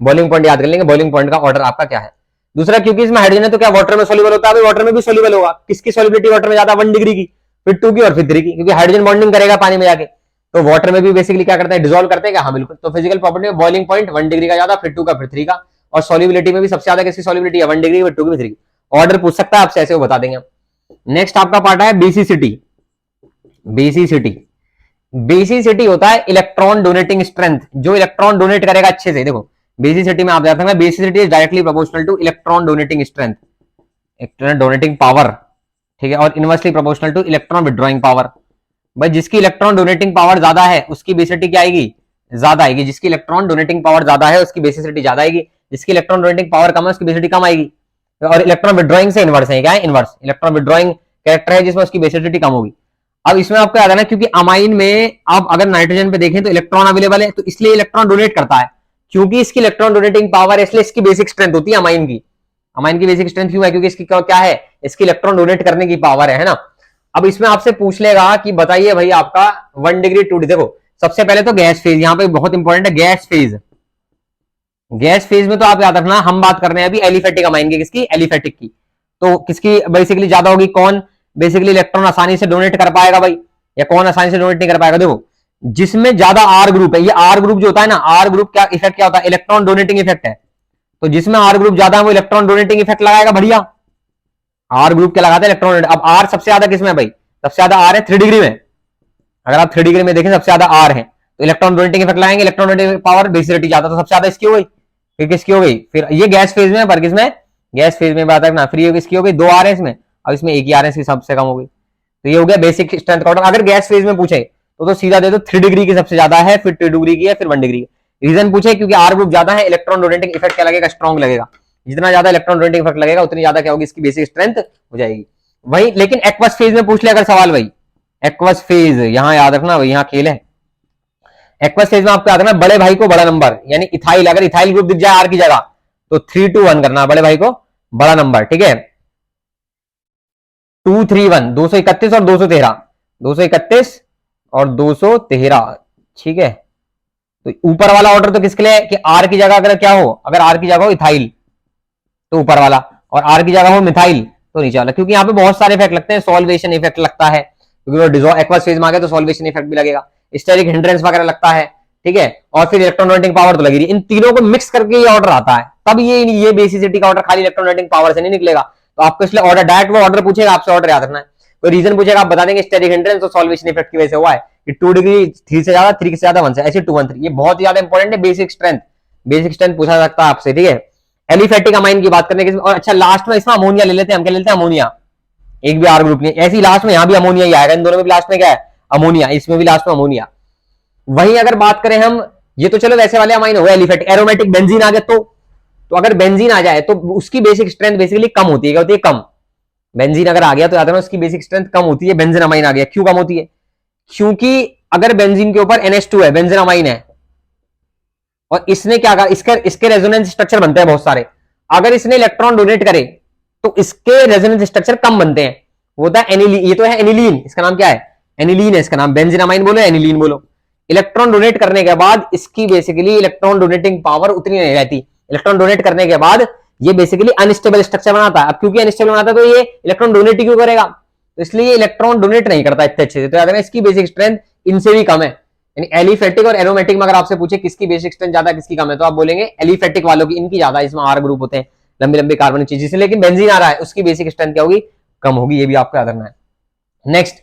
बॉइलिंग पॉइंट याद कर लेंगे, बॉइलिंग पॉइंट का ऑर्डर आपका क्या है। दूसरा, क्योंकि इसमें हाइड्रोजन है तो क्या वाटर में सोल्यूबल होता है, वाटर में भी सोल्यूबल होगा। किसकी सोल्युबिलिटी वाटर में ज्यादा, 1 डिग्री की, फिर 2 की और फिर 3 की, क्योंकि हाइड्रोजन बॉन्डिंग करेगा पानी में जाके, तो वाटर में भी बेसिकली क्या करते हैं, डिसॉल्व करते हैं क्या, हाँ बिल्कुल। तो फिजिकल प्रॉपर्टी में बॉइलिंग पॉइंट 1 डिग्री का ज्यादा, फिर 2 का, फिर 3 का, और सोल्युबिलिटी में भी सबसे ज्यादा किसकी सोल्युबिलिटी है, 1 डिग्री, फिर 2 की, फिर 3 की। ऑर्डर पूछ सकता है आपसे, ऐसे वो बता देंगे हम। नेक्स्ट आपका पार्ट है बेसिसिटी। बेसिसिटी, बेसिसिटी होता है इलेक्ट्रॉन डोनेटिंग स्ट्रेंथ, जो इलेक्ट्रॉन डोनेट करेगा अच्छे से। देखो बेसिसिटी में आप जाते हैं, basicity is directly proportional two electron donating strength, electron donating power. ठीक है, और inversely proportional two electron withdrawing power. भाई जिसकी इलेक्ट्रॉन डोनेटिंग पावर ज्यादा है उसकी बेसिसिटी क्या आएगी, ज्यादा आएगी। जिसकी इलेक्ट्रॉन डोनेटिंग पावर ज्यादा है उसकी बेसिसिटी ज्यादा आएगी, जिसकी इलेक्ट्रॉन डोनेटिंग पावर कम है उसकी बेसिसिटी कम आएगी। और इलेक्ट्रॉन विड्रॉइंग से इनवर्स है, क्या है, इनवर्स इलेक्ट्रॉन विड्रॉइंग कैरेक्टर है जिसमें उसकी बेसिसिटी कम होगी। अब इसमें आपको याद है ना, क्योंकि अमाइन में आप अगर नाइट्रोजन पे देखें तो इलेक्ट्रॉन अवेलेबल है, तो इसलिए इलेक्ट्रॉन डोनेट करता है, क्योंकि इसकी इलेक्ट्रॉन डोनेटिंग पावर है, इसलिए इसकी बेसिक स्ट्रेंथ होती है अमाइन की। अमाइन की बेसिक स्ट्रेंथ क्यों है, क्योंकि इसकी क्या है, इसकी इलेक्ट्रॉन डोनेट करने की पावर है ना। अब इसमें आपसे पूछ लेगा कि बताइए भाई आपका 1 डिग्री 2 डिग्री, देखो सबसे पहले तो गैस फेज, यहाँ पे बहुत इंपॉर्टेंट है गैस फेज। गैस फेज में तो आप याद रखना, हम बात कर रहे हैं अभी एलिफेटिक अमाइन की, किसकी, एलिफेटिक की। तो किसकी बेसिकली ज्यादा होगी, कौन बेसिकली इलेक्ट्रॉन आसानी से डोनेट कर पाएगा भाई, या कौन आसानी से डोनेट नहीं कर पाएगा। देखो जिसमें ज्यादा आर ग्रुप है, ये आर ग्रुप जो होता है ना, आर ग्रुप क्या इफेक्ट क्या होता है, इलेक्ट्रॉन डोनेटिंग इफेक्ट है। तो जिसमें आर ग्रुप ज्यादा है वो इलेक्ट्रॉन डोनेटिंग इफेक्ट लगाएगा, बढ़िया। आर ग्रुप क्या लगाता है, इलेक्ट्रॉन। अब आर सबसे ज्यादा किसमें भाई, सबसे ज्यादा आर है 3 डिग्री में। अगर आप 3 डिग्री में देखें सबसे ज्यादा आर है, तो इलेक्ट्रॉन डोनेटिंग इफेक्ट लगाएंगे, इलेक्ट्रॉन डोनेटिंग पावर बेसिसिटी ज्यादा, तो सबसे ज्यादा इसकी हो गई, फिर किसकी हो गई, फिर ये गैस फेज में, पर किसमें, गैस फेज में बात रखना, फिर ये किसकी हो गई, 2 आ रहे हैं इसमें, अब इसमें एक ही आ रहे हैं, इसकी सबसे कम हो गई। तो ये हो गया बेसिक स्ट्रेंथ का ऑर्डर। अगर गैस फेज में पूछे तो सीधा दे दो 3 डिग्री की सबसे ज्यादा है, फिर 2 डिग्री की है, फिर 1 डिग्री की। रीजन पूछे क्योंकि आर ग्रुप ज्यादा है, इलेक्ट्रॉन डोनेटिंग इफेक्ट क्या लगेगा, स्ट्रॉन्ग लगेगा। जितना ज्यादा इलेक्ट्रॉन डोनेटिंग इफेक्ट लगेगा उतनी ज्यादा क्या होगी, इसकी बेसिक स्ट्रेंथ हो जाएगी। वही लेकिन एक्वस फेज में पूछ ले अगर सवाल, भाई एक्वस फेज यहां याद रखना, भाई यहां खेल है। एक्वस फेज में आपको याद रखना, बड़े भाई को बड़ा नंबर, यानी इथाइल, अगर इथाइल ग्रुप दिख जाए आर की जगह तो 3 2 1 करना, बड़े भाई को बड़ा नंबर। ठीक है, 2 3 1, 231 और 213, 231 और 213। ठीक है, तो ऊपर वाला ऑर्डर तो किसके लिए है कि आर की जगह अगर क्या हो, अगर आर की जगह हो इथाइल तो ऊपर वाला, और आर की जगह हो मिथाइल तो नीचे वाला, क्योंकि यहाँ पे बहुत सारे इफेक्ट लगते हैं। सॉल्वेशन इफेक्ट लगता है, क्योंकि वो डिसॉल्व एक्वस फेज में आ गया तो सॉल्वेशन इफेक्ट भी लगेगा, स्टेरिक हिंड्रेंस वगैरह लगता है। ठीक है, और फिर इलेक्ट्रॉन डोनेटिंग पावर तो लगी रही, इन तीनों को मिक्स करके ये ऑर्डर आता है, तब ये बेसिसिटी का ऑर्डर खाली इलेक्ट्रॉन डोनेटिंग पावर से नहीं निकलेगा। तो आपको इसलिए ऑर्डर डायरेक्ट वो ऑर्डर पूछेगा आपसे, ऑर्डर याद रखना है। कोई रीजन पूछेगा आप बता देंगे स्टेरिक हिंड्रेंस और सॉल्वेशन इफेक्ट की वजह से हुआ है कि 2 डिग्री 3 से ज्यादा, 3 से ज्यादा 1 से, ऐसे 2 1 3, ये बहुत ज्यादा इंपॉर्टेंट है। बेसिक स्ट्रेंथ पूछा सकता है आपसे। ठीक है, एलिफेटिक अमाइन की बात करने के, और अच्छा लास्ट में इसमें अमोनिया ले लेते हैं हम, क्या लेते हैं अमोनिया, एक भी आर ग्रुप नहीं, ऐसी लास्ट में यहां भी अमोनिया ही आएगा, इन दोनों में भी लास्ट में क्या है अमोनिया, इसमें भी लास्ट में अमोनिया। वहीं अगर बात करें हम, ये तो चलो वैसे वाले अमाइन हो गए एलिफेटिक, एरोमेटिक बेंजीन आ गया, तो अगर बेंजीन आ जाए तो उसकी बेसिक स्ट्रेंथ बेसिकली कम होती है, क्या होती है कम। बेंजीन अगर आ गया तो याद रखना उसकी बेसिक स्ट्रेंथ कम होती है, बेंजीन अमाइन आ गया, क्यों कम होती है, क्योंकि अगर बेंजीन के ऊपर NH2 है, बेंजीन अमाइन है, और इसने क्या कहा, इसके रेजोनेंस स्ट्रक्चर बनते हैं बहुत सारे, अगर इसने इलेक्ट्रॉन डोनेट करे तो इसके रेजोनेंस स्ट्रक्चर कम बनते हैं, वो होता है एनिलीन, ये तो है एनिलीन, इसका नाम क्या है एनिलीन है, इसका नाम बेंजीन अमाइन बोलो एनिलीन बोलो। इलेक्ट्रॉन डोनेट करने के बाद इसकी बेसिकली इलेक्ट्रॉन डोनेटिंग पावर उतनी नहीं रहती, इलेक्ट्रॉन डोनेट करने के बाद ये बेसिकली अनस्टेबल स्ट्रक्चर बनाता है। अब क्योंकि अनस्टेबल बनाता है तो ये इलेक्ट्रॉन डोनेट क्यों करेगा, तो इसलिए ये इलेक्ट्रॉन डोनेट नहीं करता इतने अच्छे से, तो याद रखना इसकी बेसिक स्ट्रेंथ इनसे भी कम है। यानी एलिफेटिक और एरोमेटिक में अगर आपसे पूछे किसकी बेसिक स्ट्रेंथ ज्यादा किसकी कम है, तो आप बोलेंगे एलिफेटिक वालों की, इनकी ज्यादा, इसमें आर ग्रुप होते हैं, लंबी लंबी कार्बनिक चीजें, लेकिन बेंजीन आ रहा है उसकी बेसिक स्ट्रेंथ क्या होगी, कम होगी, ये भी आपको याद रखना है। नेक्स्ट,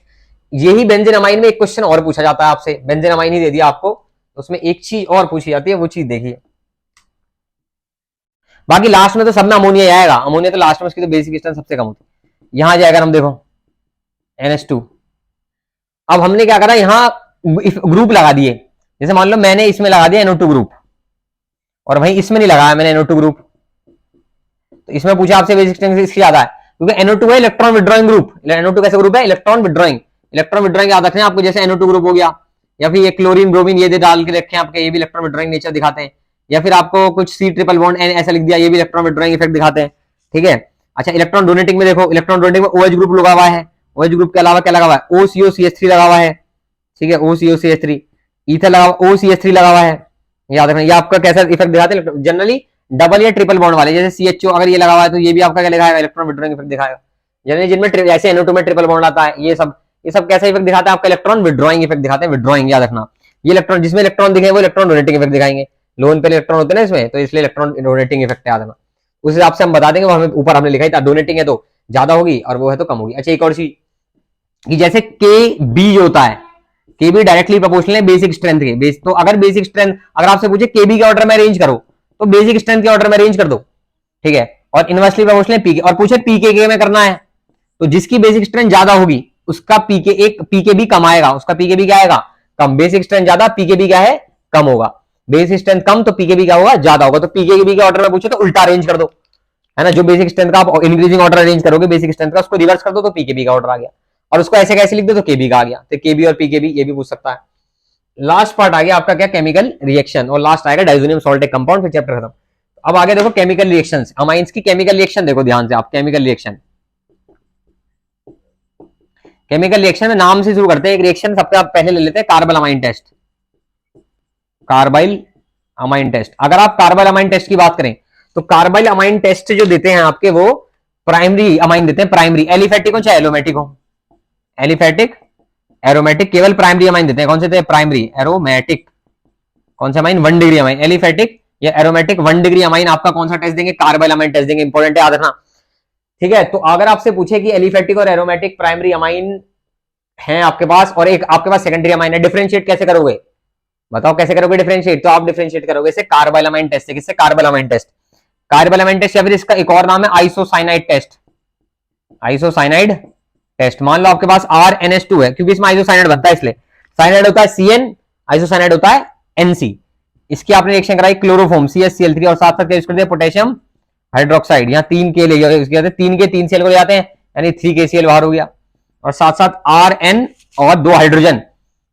यही बेंजीन अमाइन में एक क्वेश्चन और पूछा जाता है आपसे, बेंजीन अमाइन ही दे दिया आपको, उसमें एक चीज और पूछी जाती है, वो चीज देखिए। बाकी लास्ट में तो सब में अमोनिया आएगा, अमोनिया तो लास्ट में उसकी तो बेसिक स्ट्रेंथ सबसे कम होती है। यहां जाएगा हम देखो NH2, अब हमने क्या करा यहां ग्रुप लगा दिए, जैसे मान लो मैंने इसमें लगा दिया NO2 ग्रुप, और वहीं इसमें नहीं लगाया मैंने NO2 ग्रुप, तो इसमें पूछा आपसे बेसिक स्ट्रेंथ इसकी ज्यादा है, क्योंकि NO2 है इलेक्ट्रॉन विड्रॉइंग ग्रुप। NO2 कैसा ग्रुप है, इलेक्ट्रॉन विड्रॉइंग, इलेक्ट्रॉन विड्रॉइंग याद रखना आपको, जैसे NO2 ग्रुप हो गया, या फिर ये क्लोरीन ब्रोमीन ये डाल के रखे आपके, ये भी इलेक्ट्रॉन विड्रॉइंग नेचर दिखाते हैं, या फिर आपको कुछ C ट्रिपल बॉन्ड N ऐसा लिख दिया, ये भी इलेक्ट्रॉन विड्रॉइंग इफेक्ट दिखाते हैं, ठीक है। अच्छा इलेक्ट्रॉन डोनेटिंग में देखो, इलेक्ट्रॉन डोनेटिंग में OH ग्रुप लगा हुआ है, OH ग्रुप के अलावा क्या लगा हुआ है, OCOCH3 लगा हुआ है, ठीक है, OCOCH3, ईथर लगा हुआ, OCH3 लगा हुआ है, याद रखना। ये आपका कैसा इफेक्ट दिखाते हैं, जनरली डबल या ट्रिपल बॉन्ड वाले, जैसे CHO अगर ये लगा हुआ है तो ये भी आपका क्या दिखाएगा, इलेक्ट्रॉन विड्रॉइंग इफेक्ट दिखाएगा। जनरली जिनमें जैसे NO2 में ट्रिपल बॉन्ड आता है, ये सब कैसा इफेक्ट दिखाता है आपका, इलेक्ट्रॉन विड्रॉइंग इफेक्ट दिखाते हैं, विड्रॉइंग याद रखना। ये इलेक्ट्रॉन जिसमें इलेक्ट्रॉन दिखे वो इलेक्ट्रॉन डोनेटिंग इफेक्ट दिखाएंगे, लोन पे इलेक्ट्रॉन होते हैं ना इसमें, तो इसलिए इलेक्ट्रॉन डोनेटिंग इफेक्ट याद रखना। उस हिसाब से हम बता देंगे, वो हमें ऊपर हमने लिखा था, डोनेटिंग है तो ज्यादा होगी और वो है तो कम होगी। अच्छा एक और चीज कि जैसे KB जो होता है, KB डायरेक्टली प्रोपोर्शनल है बेसिक स्ट्रेंथ के बेस, तो अगर बेसिक स्ट्रेंथ अगर आपसे पूछे KB के ऑर्डर में अरेंज करो तो बेसिक स्ट्रेंथ के ऑर्डर में अरेंज कर दो, ठीक है, और इनवर्सली प्रोपोर्शनल PK, और पूछे PKK में करना है तो जिसकी बेसिक स्ट्रेंथ ज्यादा होगी उसका PKB कम आएगा, उसका PKB क्या आएगा कम, बेसिक स्ट्रेंथ ज्यादा PKB क्या है कम होगा, बेसिक स्ट्रेंथ कम तो PKB क्या होगा ज्यादा होगा। तो PKB के ऑर्डर में पूछे तो उल्टा अरेंज कर दो, है ना, जो बेसिक स्ट्रेंथ का आप इंक्रीजिंग ऑर्डर अरेंज करोगे बेसिक स्ट्रेंथ का, उसको रिवर्स कर दो तो PKB का ऑर्डर आ गया, और उसको ऐसे कैसे लिख दो तो KB का आ गया, तो KB और PKB ये भी पूछ सकता है। लास्ट पार्ट आ गया आपका क्या, केमिकल रिएक्शन, और लास्ट आएगा डाइजोनियम सॉल्ट एक कंपाउंड, फिर चैप्टर खत्म। अब आगे देखो केमिकल रिएक्शंस, अमाइंस की केमिकल रिएक्शन देखो ध्यान से आप, केमिकल रिएक्शन, केमिकल रिएक्शन में नाम से शुरू करते हैं। एक रिएक्शन सबसे आप पहले ले लेते हैं carbylamine test, carbylamine test. अगर आप कार्बल अमाइन टेस्ट की बात करें तो कार्बाइल अमाइन टेस्ट जो देते हैं आपके वो प्राइमरी अमाइन देते हैं, प्राइमरी, एलिफेटिक हो चाहे एरोमेटिक हो, एलिफेटिक एरोमेटिक केवल प्राइमरी अमाइन देते हैं। कौन से थे, प्राइमरी एरोमेटिक, कौन सा अमाइन 1 डिग्री अमाइन, एलिफेटिक या एरोमेटिक 1 डिग्री अमाइन आपका कौन सा टेस्ट देंगे, कार्बाइल अमाइन टेस्ट देंगे, इंपॉर्टेंट है याद रखना, ठीक है। तो अगर आपसे पूछे कि एलिफेटिक और एरोमेटिक प्राइमरी अमाइन है आपके पास और एक आपके पास सेकेंडरी अमाइन है, डिफरेंशिएट कैसे करोगे, बताओ कैसे करोगे डिफरेंशिएट, तो आप डिफरेंशिएट करोगे इसे कार्बाइल अमाइन टेस्ट से, किससे, carbylamine test, carbylamine test, या फिर इसका एक और नाम है आइसोसाइनाइड टेस्ट, आइसोसाइनाइड टेस्ट। मान लो आपके पास RNH2 है, क्योंकि इसमें आइसोसाइनाइड बनता है इसलिए, साइनाइड होता है CN, आइसोसाइनाइड होता है NC, इसकी आपने रिएक्शन कराई क्लोरोफॉर्म CH3 और साथ साथ यूज कर दिया पोटेशियम हाइड्रोक्साइड, यहाँ 3 के ले 3 के 3 Cl को ले जाते हैं, यानी 3KCl बाहर हो गया, और साथ साथ RN और 2 हाइड्रोजन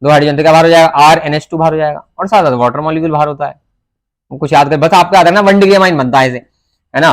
तो क्या बाहर हो जाएगा, RNH2 बाहर हो जाएगा, और साथ साथ वाटर मॉलिक्यूल बाहर होता है। कुछ याद कर, बस आपको याद है ना 1 डिग्री अमाइन बनता है इसे, है ना,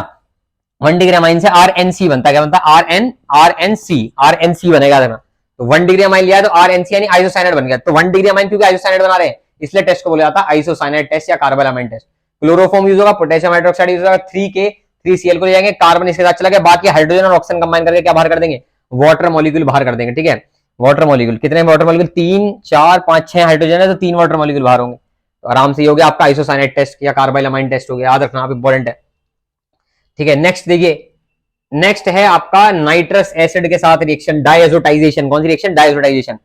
1 डिग्री अमाइन से RNC बनता है, क्या बनता है RNC बनेगा, याद रखना। तो 1 डिग्री अमाइन लिया है तो RNC यानी आइसोसाइनाइड बन गया, तो 1 डिग्री अमाइन क्योंकि आइसोसाइनाइड बना रहे हैं इसलिए टेस्ट को बोला जाता है आइसोसाइनाइड टेस्ट या carbylamine test. Chloroform use होगा, पोटेशियम हाइड्रोक्साइड यूज होगा, 3K3Cl को ले जाएंगे, कार्बन इसके साथ चला गया, बाकी हाइड्रोजन और ऑक्सीजन कंबाइन करके क्या बाहर कर देंगे, वाटर मॉलिक्यूल बाहर कर देंगे, ठीक है। वाटर मॉलिक्यूल कितने, वाटर मॉलिक्यूल 3 4 5 6 हाइड्रोजन है तो 3 वाटर मॉलिक्यूल बाहर होंगे, तो आराम से हो गया आपका आइसोसाइनाइड टेस्ट या कार्बाइल अमाइन टेस्ट हो गया, याद रखना आप, इंपॉर्टेंट है, ठीक है। नेक्स्ट देखिए, नेक्स्ट है आपका नाइट्रस एसिड के साथ रिएक्शन, डायएजोटाइजेशन। कौन सी रिएक्शन, डायएजोटाइजेशन।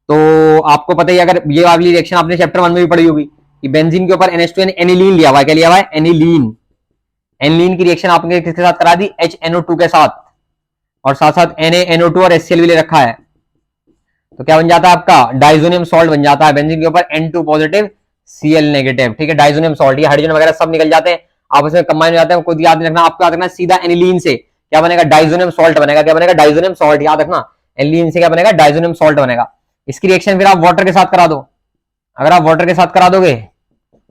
तो आपको पता ही, अगर ये वाली रिएक्शन आपने चैप्टर 1 में भी पढ़ी होगी कि बेंजीन के ऊपर NH2 एनिलीन लिया हुआ है, क्या लिया हुआ है, एनिलीन, एनिलीन की रिएक्शन आपने किसके साथ करा दी, HNO2 के साथ, और साथ साथ NaNO2 और HCl भी ले रखा है, तो क्या बन जाता है आपका डाइजोनियम सॉल्ट बन जाता है बेंजीन के ऊपर N2 पॉजिटिव Cl नेगेटिव। ठीक है, डाइजोनियम सॉल्ट, ये हाइड्रोजन वगैरह सब निकल जाते हैं, आपस में कंबाइन हो जाते हैं। कोई याद नहीं रखना, आपको याद रखना सीधा एनिलीन से क्या बनेगा, डाइजोनियम सॉल्ट बनेगा। क्या बनेगा, डाइजोनियम सॉल्ट, याद रखना एनिलीन से क्या बनेगा, डाइजोनियम सॉल्ट बनेगा। इसकी रिएक्शन फिर आप वाटर के साथ करा दो, अगर आप वाटर के साथ करा दोगे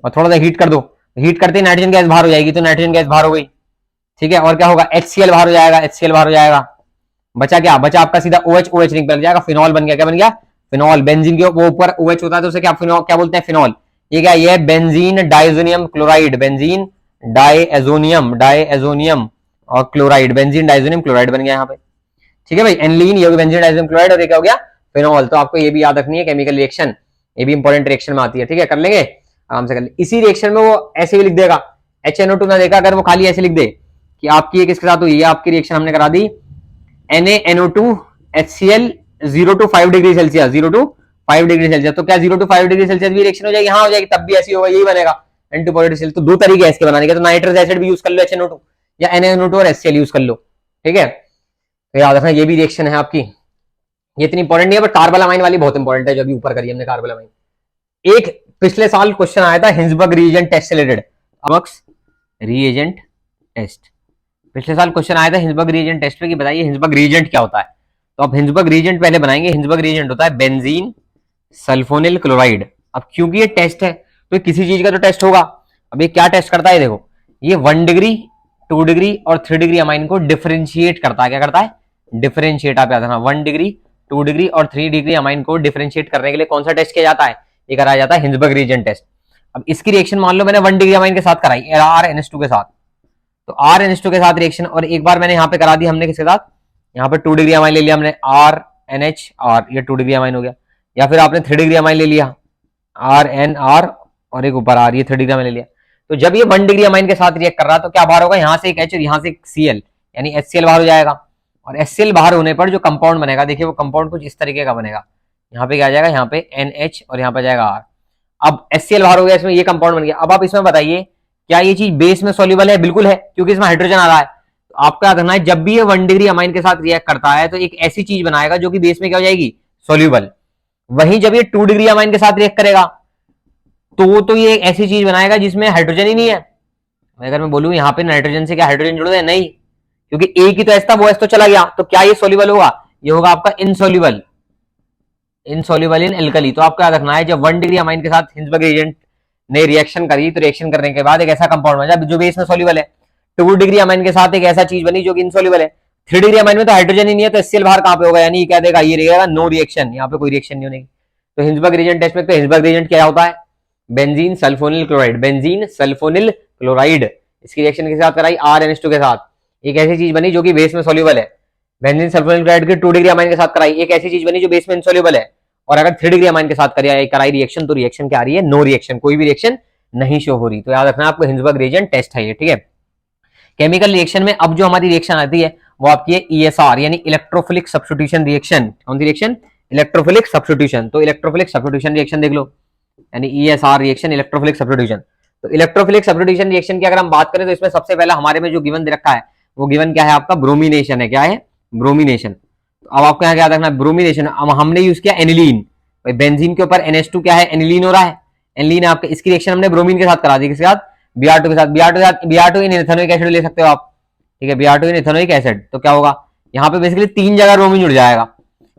और थोड़ा सा हीट कर दो, हीट करते ही नाइट्रोजन गैस बाहर हो जाएगी, तो नाइट्रोजन गैस बाहर हो गई। ठीक है, और क्या होगा, HCl बाहर हो जाएगा, HCl बाहर हो जाएगा, बचा क्या, बचा आपका सीधा OH, OH रिंग बन जाएगा, फिनॉल बन गया। क्या बन गया, फिनॉल। बेंजीन के ऊपर OH होता है तो उसे क्या फिनॉल क्या बोलते हैं, फिनॉल। ये क्या, ये benzene diazonium chloride, benzene diazonium और क्लोराइड, बेंजीन डाइजोनियम क्लोराइड बन गया यहाँ पे। ठीक है भाई, एनिलीन, ये हो गया बेंजीन डाइजोनियम क्लोराइड, और ये क्या हो गया, फिनॉल। तो आपको ये भी याद रखनी है, केमिकल रिएक्शन, ये भी इंपॉर्टेंट रिएक्शन में आती है। ठीक है, कर लेंगे आराम से कर ले। इसी रिएक्शन में वो ऐसे भी लिख देगा, HNO2 ना देखा, अगर वो खाली ऐसे लिख दे कि आपकी ये किसके साथ हुई है, आपकी रिएक्शन हमने करा दी NaNO2 HCl 0 to 5 degree Celsius, 0 to 5 degree Celsius. तो क्या 0 to 5 डिग्री सेल्सियस भी रिएक्शन हो जाएगी, हाँ हो जाएगी, तब भी ऐसी होगा, यही बनेगा N2 पॉजिटिव सेल। तो दो तरीके हैं इसके बनाने के, तो नाइट्रस एसिड भी यूज कर लो HNO2, या NaNO2 और HCl यूज कर लो। ठीक है, तो याद रखना ये भी रिएक्शन है आपकी, ये इतनी इंपॉर्टेंट नहीं है, बट कार्बोलामाइन वाली बहुत इंपॉर्टेंट है, जो अभी ऊपर करी हमने कार्बोलामाइन। एक पिछले साल क्वेश्चन आया था हिंसबर्ग रिएजेंट टेस्ट से रिलेटेड, अमक्स रिएजेंट टेस्ट, पिछले साल क्वेश्चन आया था हिंसबर्ग रिएजेंट टेस्ट पे कि बताइए हिंसबर्ग रिएजेंट क्या होता है। तो अब हिंसबर्ग रिएजेंट पहले बनाएंगे। हिंसबर्ग रिएजेंट होता है बेंजीन सल्फोनिल क्लोराइड। अब क्योंकि ये टेस्ट है तो किसी चीज का तो टेस्ट होगा। अब ये क्या टेस्ट करता है, देखो ये 1 डिग्री 2 डिग्री और 3 डिग्री अमाइन को डिफरेंशिएट करता है। क्या करता है, डिफरेंशिएट। आप याद रखना 1 डिग्री 2 डिग्री और 3 डिग्री अमाइन को डिफरेंशिएट करने के लिए कौन सा टेस्ट किया जाता है, ये कराया जाता है हिंसबर्ग रिएजेंट टेस्ट। अब इसकी रिएक्शन मान लो मैंने 1 डिग्री अमाइन के साथ कराई, RNH2 के साथ, तो RNH2 के साथ रिएक्शन, और एक बार मैंने यहाँ पे करा दी हमने किसके साथ, यहाँ पे 2 डिग्री अमाइन ले लिया हमने RNH, ये 2 डिग्री अमाइन हो गया, या फिर आपने 3 डिग्री अमाइन ले लिया RNR और एक ऊपर R, ये 3 डिग्री अमाइन ले लिया। तो जब ये 1 डिग्री अमाइन के साथ रिएक्ट कर रहा तो क्या बाहर होगा, यहाँ से एक H और यहाँ से एक Cl, यानी HCl बाहर हो जाएगा। और HCl बाहर होने पर जो कंपाउंड बनेगा, देखिए वो कंपाउंड कुछ इस तरीके का बनेगा, यहाँ पे क्या आ जाएगा, यहाँ पे NH और यहाँ पे जाएगा R। अब HCl बाहर हो गया, इसमें ये कंपाउंड बन गया। अब आप इसमें बताइए क्या ये चीज बेस में सॉल्युबल है, बिल्कुल है, क्योंकि इसमें हाइड्रोजन आ रहा है। तो आपको याद रखना है जब भी ये 1 डिग्री अमाइन के साथ रिएक्ट करता है तो एक ऐसी चीज बनाएगा जो कि बेस में क्या हो जाएगी, सॉल्युबल। वहीं जब ये 2 डिग्री अमाइन के साथ रिएक्ट करेगा तो ये एक ऐसी चीज बनाएगा जिसमें हाइड्रोजन ही नहीं है। अगर मैं बोलूं यहाँ पे नाइट्रोजन से क्या हाइड्रोजन जुड़े हैं, नहीं, क्योंकि एक ही तो ऐसा वो तो चला गया, तो क्या ये सॉल्युबल होगा, ये होगा आपका इनसॉल्युबल, इनसॉल्युबल इन एल्कली। तो आपको याद रखना है जब 1 डिग्री अमाइन के साथ हिंसबर्ग रिएजेंट ने रिएक्शन करी तो रिएक्शन करने के बाद एक ऐसा कंपाउंड बना जो बेस में सॉल्युबल है। 2 डिग्री अमाइन के साथ एक ऐसा चीज बनी जो कि इनसॉल्युबल है। 3 डिग्री अमाइन में तो हाइड्रोजन ही नहीं है, तो HCl बाहर कहां पे होगा, यानी क्या देगा, ये रहेगा नो रिएक्शन, यहाँ पे कोई रिएक्शन नहीं होगी। तो हिंसबर्ग रिएजेंट टेस्ट में तो हिंसबर्ग रिएजेंट क्या होता है, benzene sulphonyl chloride, benzene sulphonyl chloride, इसकी रिएक्शन के साथ कराई RNH2 के साथ, एक ऐसी चीज बनी जो कि बेस में सॉल्युबल है। बेंजीन सल्फोनिल क्लोराइड की 2 डिग्री अमाइन के साथ कराई, एक ऐसी चीज बनी जो बेस में इनसॉल्युबल है। और अगर 3 डिग्री अमाइन के साथ कराई रिएक्शन, तो रिएक्शन क्या आ रही है, नो रिएक्शन, कोई भी रिएक्शन नहीं शो हो रही। तो याद रखना आपको हिंसबर्ग रिएजेंट टेस्ट है ये। ठीक है, केमिकल रिएक्शन में अब जो हमारी रिएक्शन आती है वो आपकी है ESR, यानी इलेक्ट्रोफिलिक सब्स्टिट्यूशन रिएक्शन। कौन सी रिएक्शन, इलेक्ट्रोफिलिक सब्स्टिट्यूशन। तो इलेक्ट्रोफिलिक सब्स्टिट्यूशन रिएक्शन देख लो, यानी ESR रिएक्शन, इलेक्ट्रोफिलिक सब्स्टिट्यूशन। तो इलेक्ट्रोफिलिक सब्स्टिट्यूशन रिएक्शन की अगर हम बात करें तो इसमें सबसे पहला हमारे में जो गिवन दे रखा है वो गिवन क्या है आपका, ब्रोमिनेशन है। क्या है, ब्रोमिनेशन। तो अब आपको यहाँ याद रखना है ब्रोमिनेशन। अब हमने यूज किया एनिलीन, बेंजीन के ऊपर NH2 क्या है, एनिलीन हो रहा है, एनिलीन आपके, इसकी रिएक्शन हमने ब्रोमीन के साथ करा दी, किसके साथ, Br2 के साथ। Br2 इन इथेनोइक एसिड ले सकते हो आप, ठीक है, Br2 इन इथेनोइक एसिड। तो क्या होगा, यहाँ पे बेसिकली 3 जगह ब्रोमीन जुड़ जाएगा।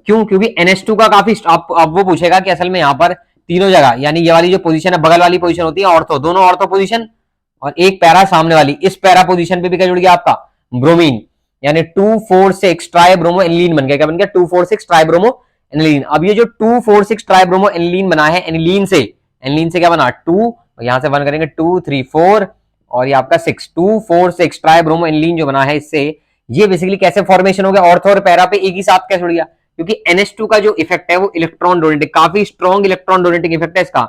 क्यों, क्योंकि NH2 का काफी, आप वो पूछेगा कि असल में यहाँ पर तीनों जगह, यानी ये वाली जो पोजीशन है, बगल वाली पोजीशन होती है ऑर्थो, दोनों ऑर्थो पोजीशन, और एक पैरा सामने वाली, इस पैरा पोजीशन पे भी क्या जुड़ गया आपका, ब्रोमीन, यानी 2,4,6 ट्राइब्रोमो एनिलीन बन गया। क्या बन गया, 2,4,6 ट्राइब्रोमो एनिलीन। अब ये जो 2,4,6 ट्राइब्रोमो एनिलीन बना है, एनिलीन से क्या बना, 2, यहां से 1 करेंगे 2, 3, 4 और ये आपका 6, 2,4,6 ट्राइब्रोमो एनिलीन जो बना है इससे, ये बेसिकली कैसे फॉर्मेशन हो गया, ऑर्थो और पैरा पे एक ही साथ कैसे जुड़ गया, क्योंकि NH2 का जो इफेक्ट है वो इलेक्ट्रॉन डोनेटिंग, काफी स्ट्रॉन्ग इलेक्ट्रॉन डोनेटिंग इफेक्ट है इसका,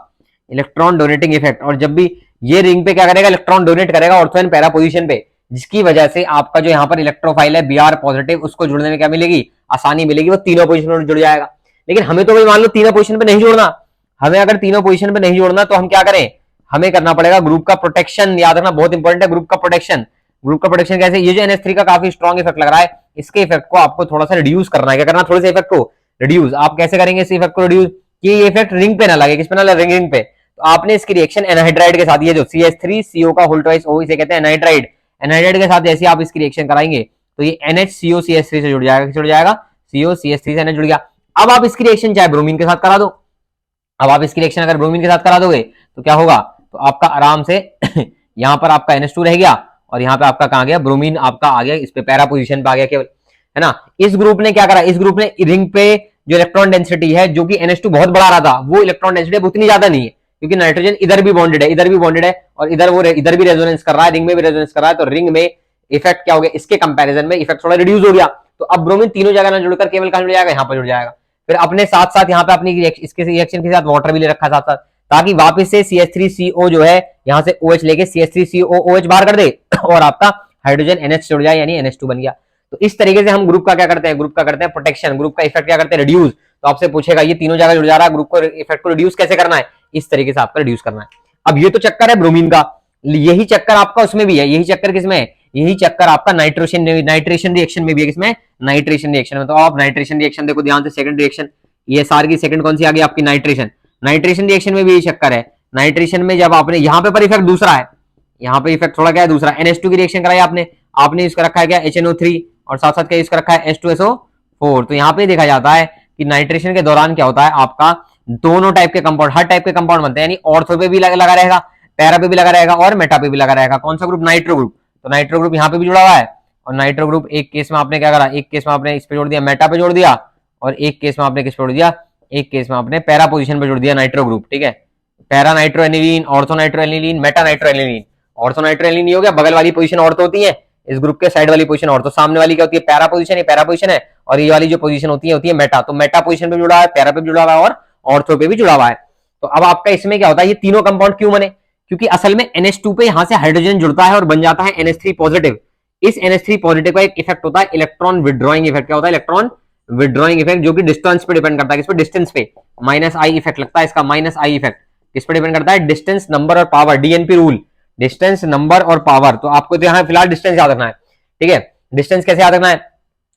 इलेक्ट्रॉन डोनेटिंग इफेक्ट। और जब भी ये रिंग पे क्या करेगा, इलेक्ट्रॉन डोनेट करेगा ऑर्थो एंड पैरा पोजीशन पे, जिसकी वजह से आपका जो यहाँ पर इलेक्ट्रोफाइल है Br पॉजिटिव, उसको जुड़ने में क्या मिलेगी, आसानी मिलेगी, वो तीनों पोजीशन में जुड़ जाएगा। लेकिन हमें तो भाई मान लो तीनों पोजीशन पे नहीं जोड़ना, हमें अगर तीनों पोजीशन पे नहीं जोड़ना तो हम क्या करें, हमें करना पड़ेगा ग्रुप का प्रोटेक्शन। याद रखना बहुत इंपॉर्टेंट है ग्रुप का प्रोटेक्शन। ग्रुप का प्रोटेक्शन कैसे, ये जो NH3 का काफी स्ट्रॉन्ग इफेक्ट लग रहा है, इसके इफेक्ट को आपको थोड़ा सा रिड्यूस करना है। क्या करना, थोड़े से इफेक्ट को रिड्यूस। आप कैसे करेंगे इस इफेक्ट को रिड्यूस, कि ये इफेक्ट रिंग पे ना लगे, किस पे ना लगे, रिंग पे। तो आपने इसकी रिएक्शन एनहाइड्राइड के साथ, ये जो CH3CO का होल ट्वाइस O, इसे कहते हैं एनहाइड्राइड, एनहाइड्राइड के साथ जैसे आप इसकी रिएक्शन कराएंगे तो ये NHCOCH3 से जुड़ जाएगा, किससे जुड़ जाएगा, COCH3 से NH जुड़ गया। अब आप इसकी रिएक्शन चाहे ब्रोमीन के साथ करा दो, अब आप इसकी रिएक्शन अगर ब्रोमीन के साथ करा दोगे तो क्या होगा, तो आपका आराम से यहाँ पर आपका NH2 रह गया और यहाँ पे आपका कहाँ गया, ब्रोमीन आपका आ गया, इस पे पैरा पोजीशन पे आ गया केवल, है ना। इस ग्रुप ने क्या करा, इस ग्रुप ने रिंग पे जो इलेक्ट्रॉन डेंसिटी है, जो कि NH2 बहुत बढ़ा रहा था, वो इलेक्ट्रॉन डेंसिटी उतनी ज्यादा नहीं है, क्योंकि नाइट्रोजन इधर भी बॉन्डेड है, इधर भी बॉन्डेड है, और इधर वो इधर भी रेजोनेंस कर रहा है, रिंग में भी रेजोनेंस कर रहा है, तो रिंग में इफेक्ट क्या हो गया, इसके कंपैरिजन में इफेक्ट थोड़ा रिड्यूस हो गया। तो अब ब्रोमीन तीनों जगह ना जुड़कर केवल कहां जुड़ जाएगा, यहाँ पर जुड़ जाएगा। फिर अपने साथ साथ यहाँ पे अपनी इसके रिएक्शन के साथ वाटर भी ले रखा साथ साथ, ताकि वापस से CH3CO जो है यहाँ से OH लेके CH3COOH बाहर कर दे और आपका हाइड्रोजन NH जुड़ जाए, यानी NH2 बन गया। तो इस तरीके से हम ग्रुप का क्या करते हैं, ग्रुप का करते हैं प्रोटेक्शन, ग्रुप का इफेक्ट क्या करते हैं, रिड्यूस। तो आपसे पूछेगा ये तीनों जगह जुड़ जा रहा है, ग्रुप को इफेक्ट को रिड्यूस कैसे करना है, इस तरीके से आपका रिड्यूस करना है। अब ये तो चक्कर है ब्रोमीन का, यही चक्कर आपका उसमें भी है, यही चक्कर किसमें है, यही चक्कर आपका नाइट्रेशन रिएक्शन में भी है, किसमें, नाइट्रेशन रिएक्शन में। तो आप नाइट्रेशन रिएक्शन देखो ध्यान से, सेकंड रिएक्शन, ये सारी की सेकंड कौन सी आ गई आपकी, नाइट्रेशन। नाइट्रेशन रिएक्शन में भी यही चक्कर है। नाइट्रेशन में जब आपने यहाँ पे पर इफेक्ट दूसरा है, यहाँ पे इफेक्ट थोड़ा क्या है दूसरा, NH2 की रिएक्शन कराई आपने, आपने इसका रखा है क्या HNO3 और साथ साथ क्या इसका रखा है H2SO4। तो यहाँ पे देखा जाता है कि नाइट्रेशन के दौरान क्या होता है, आपका दोनों टाइप के कंपाउंड, हर टाइप के कंपाउंड बनते हैं, यानी ऑर्थो पे भी लगा रहेगा, पैरा पे भी लगा रहेगा और मेटा पे भी लगा रहेगा। कौन सा ग्रुप, नाइट्रो ग्रुप। तो नाइट्रो ग्रुप यहाँ पे भी जुड़ा हुआ है, और नाइट्रो ग्रुप एक केस में आपने क्या करा, एक केस में आपने इस पे जोड़ दिया, मेटा पे जोड़ दिया, और एक केस में आपने किस पे जोड़ दिया, एक केस में आपने पैरा पोजीशन पे जोड़ दिया नाइट्रो ग्रुप, ठीक है। Para nitro aniline, ortho nitro aniline, Meta nitro aniline. Ortho nitro aniline हो गया, बगल वाली पोजीशन ऑर्थो होती है, इस ग्रुप के साइड वाली पोजीशन ऑर्थो, सामने वाली क्या होती है, पैरा पोजीशन, ये पैरा पोजीशन है, और ये वाली जो पोजीशन होती है मेटा। तो मेटा पोजीशन पे जुड़ा है, पैरा पे भी जुड़ा हुआ है और ऑर्थो पे भी जुड़ा हुआ है। तो अब आपका इसमें क्या होता है, ये तीनों कंपाउंड क्यों बने, क्योंकि असल में NH2 पे यहां से हाइड्रोजन जुड़ता है और बन जाता है NH3 पॉजिटिव। इस NH3 पॉजिटिव का एक इफेक्ट होता है इलेक्ट्रॉन विड्रॉइंग इफेक्ट। क्या होता है, इलेक्ट्रॉन विड्रॉइंग इफेक्ट, जो कि डिस्टेंस पे डिपेंड करता है, किस पे, डिस्टेंस पे। -I इफेक्ट लगता है इसका, -I इफेक्ट किस पे डिपेंड करता है, डिस्टेंस, नंबर और power, DNP rule, distance, number और पावर। तो आपको तो यहाँ फिलहाल डिस्टेंस याद रखना है, ठीक है। डिस्टेंस कैसे याद रखना है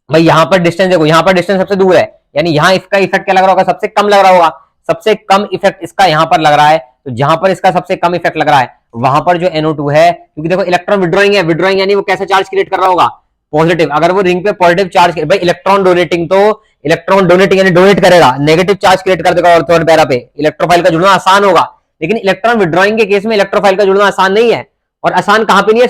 भाई, यहाँ पर डिस्टेंस देखो, यहाँ पर डिस्टेंस सबसे दूर है, यानी यहाँ इसका इफेक्ट क्या लग रहा होगा, सबसे कम लग रहा होगा, सबसे कम इफेक्ट इसका यहाँ पर लग रहा है। तो जहां पर इसका सबसे कम इफेक्ट लग रहा है वहां पर जो NO2 है, क्योंकि देखो इलेक्ट्रॉन विड्रॉइंग है, विड्रॉइंग यानी वो कैसे चार्ज क्रिएट कर रहा होगा, पॉजिटिव। अगर वो रिंग पे पॉजिटिव चार्ज, भाई इलेक्ट्रॉन डोनेटिंग, तो इलेक्ट्रॉन डोनेटिंग यानी डोनेट करेगा, नेगेटिव चार्ज क्रिएट कर देगा ऑर्थो और पैरा पे, इलेक्ट्रोफाइल का जुड़ना आसान होगा। लेकिन इलेक्ट्रॉन विड्रॉइंग के केस में इलेक्ट्रोफाइल का जुड़ना आसान नहीं है, और आसान कहां पे नहीं है,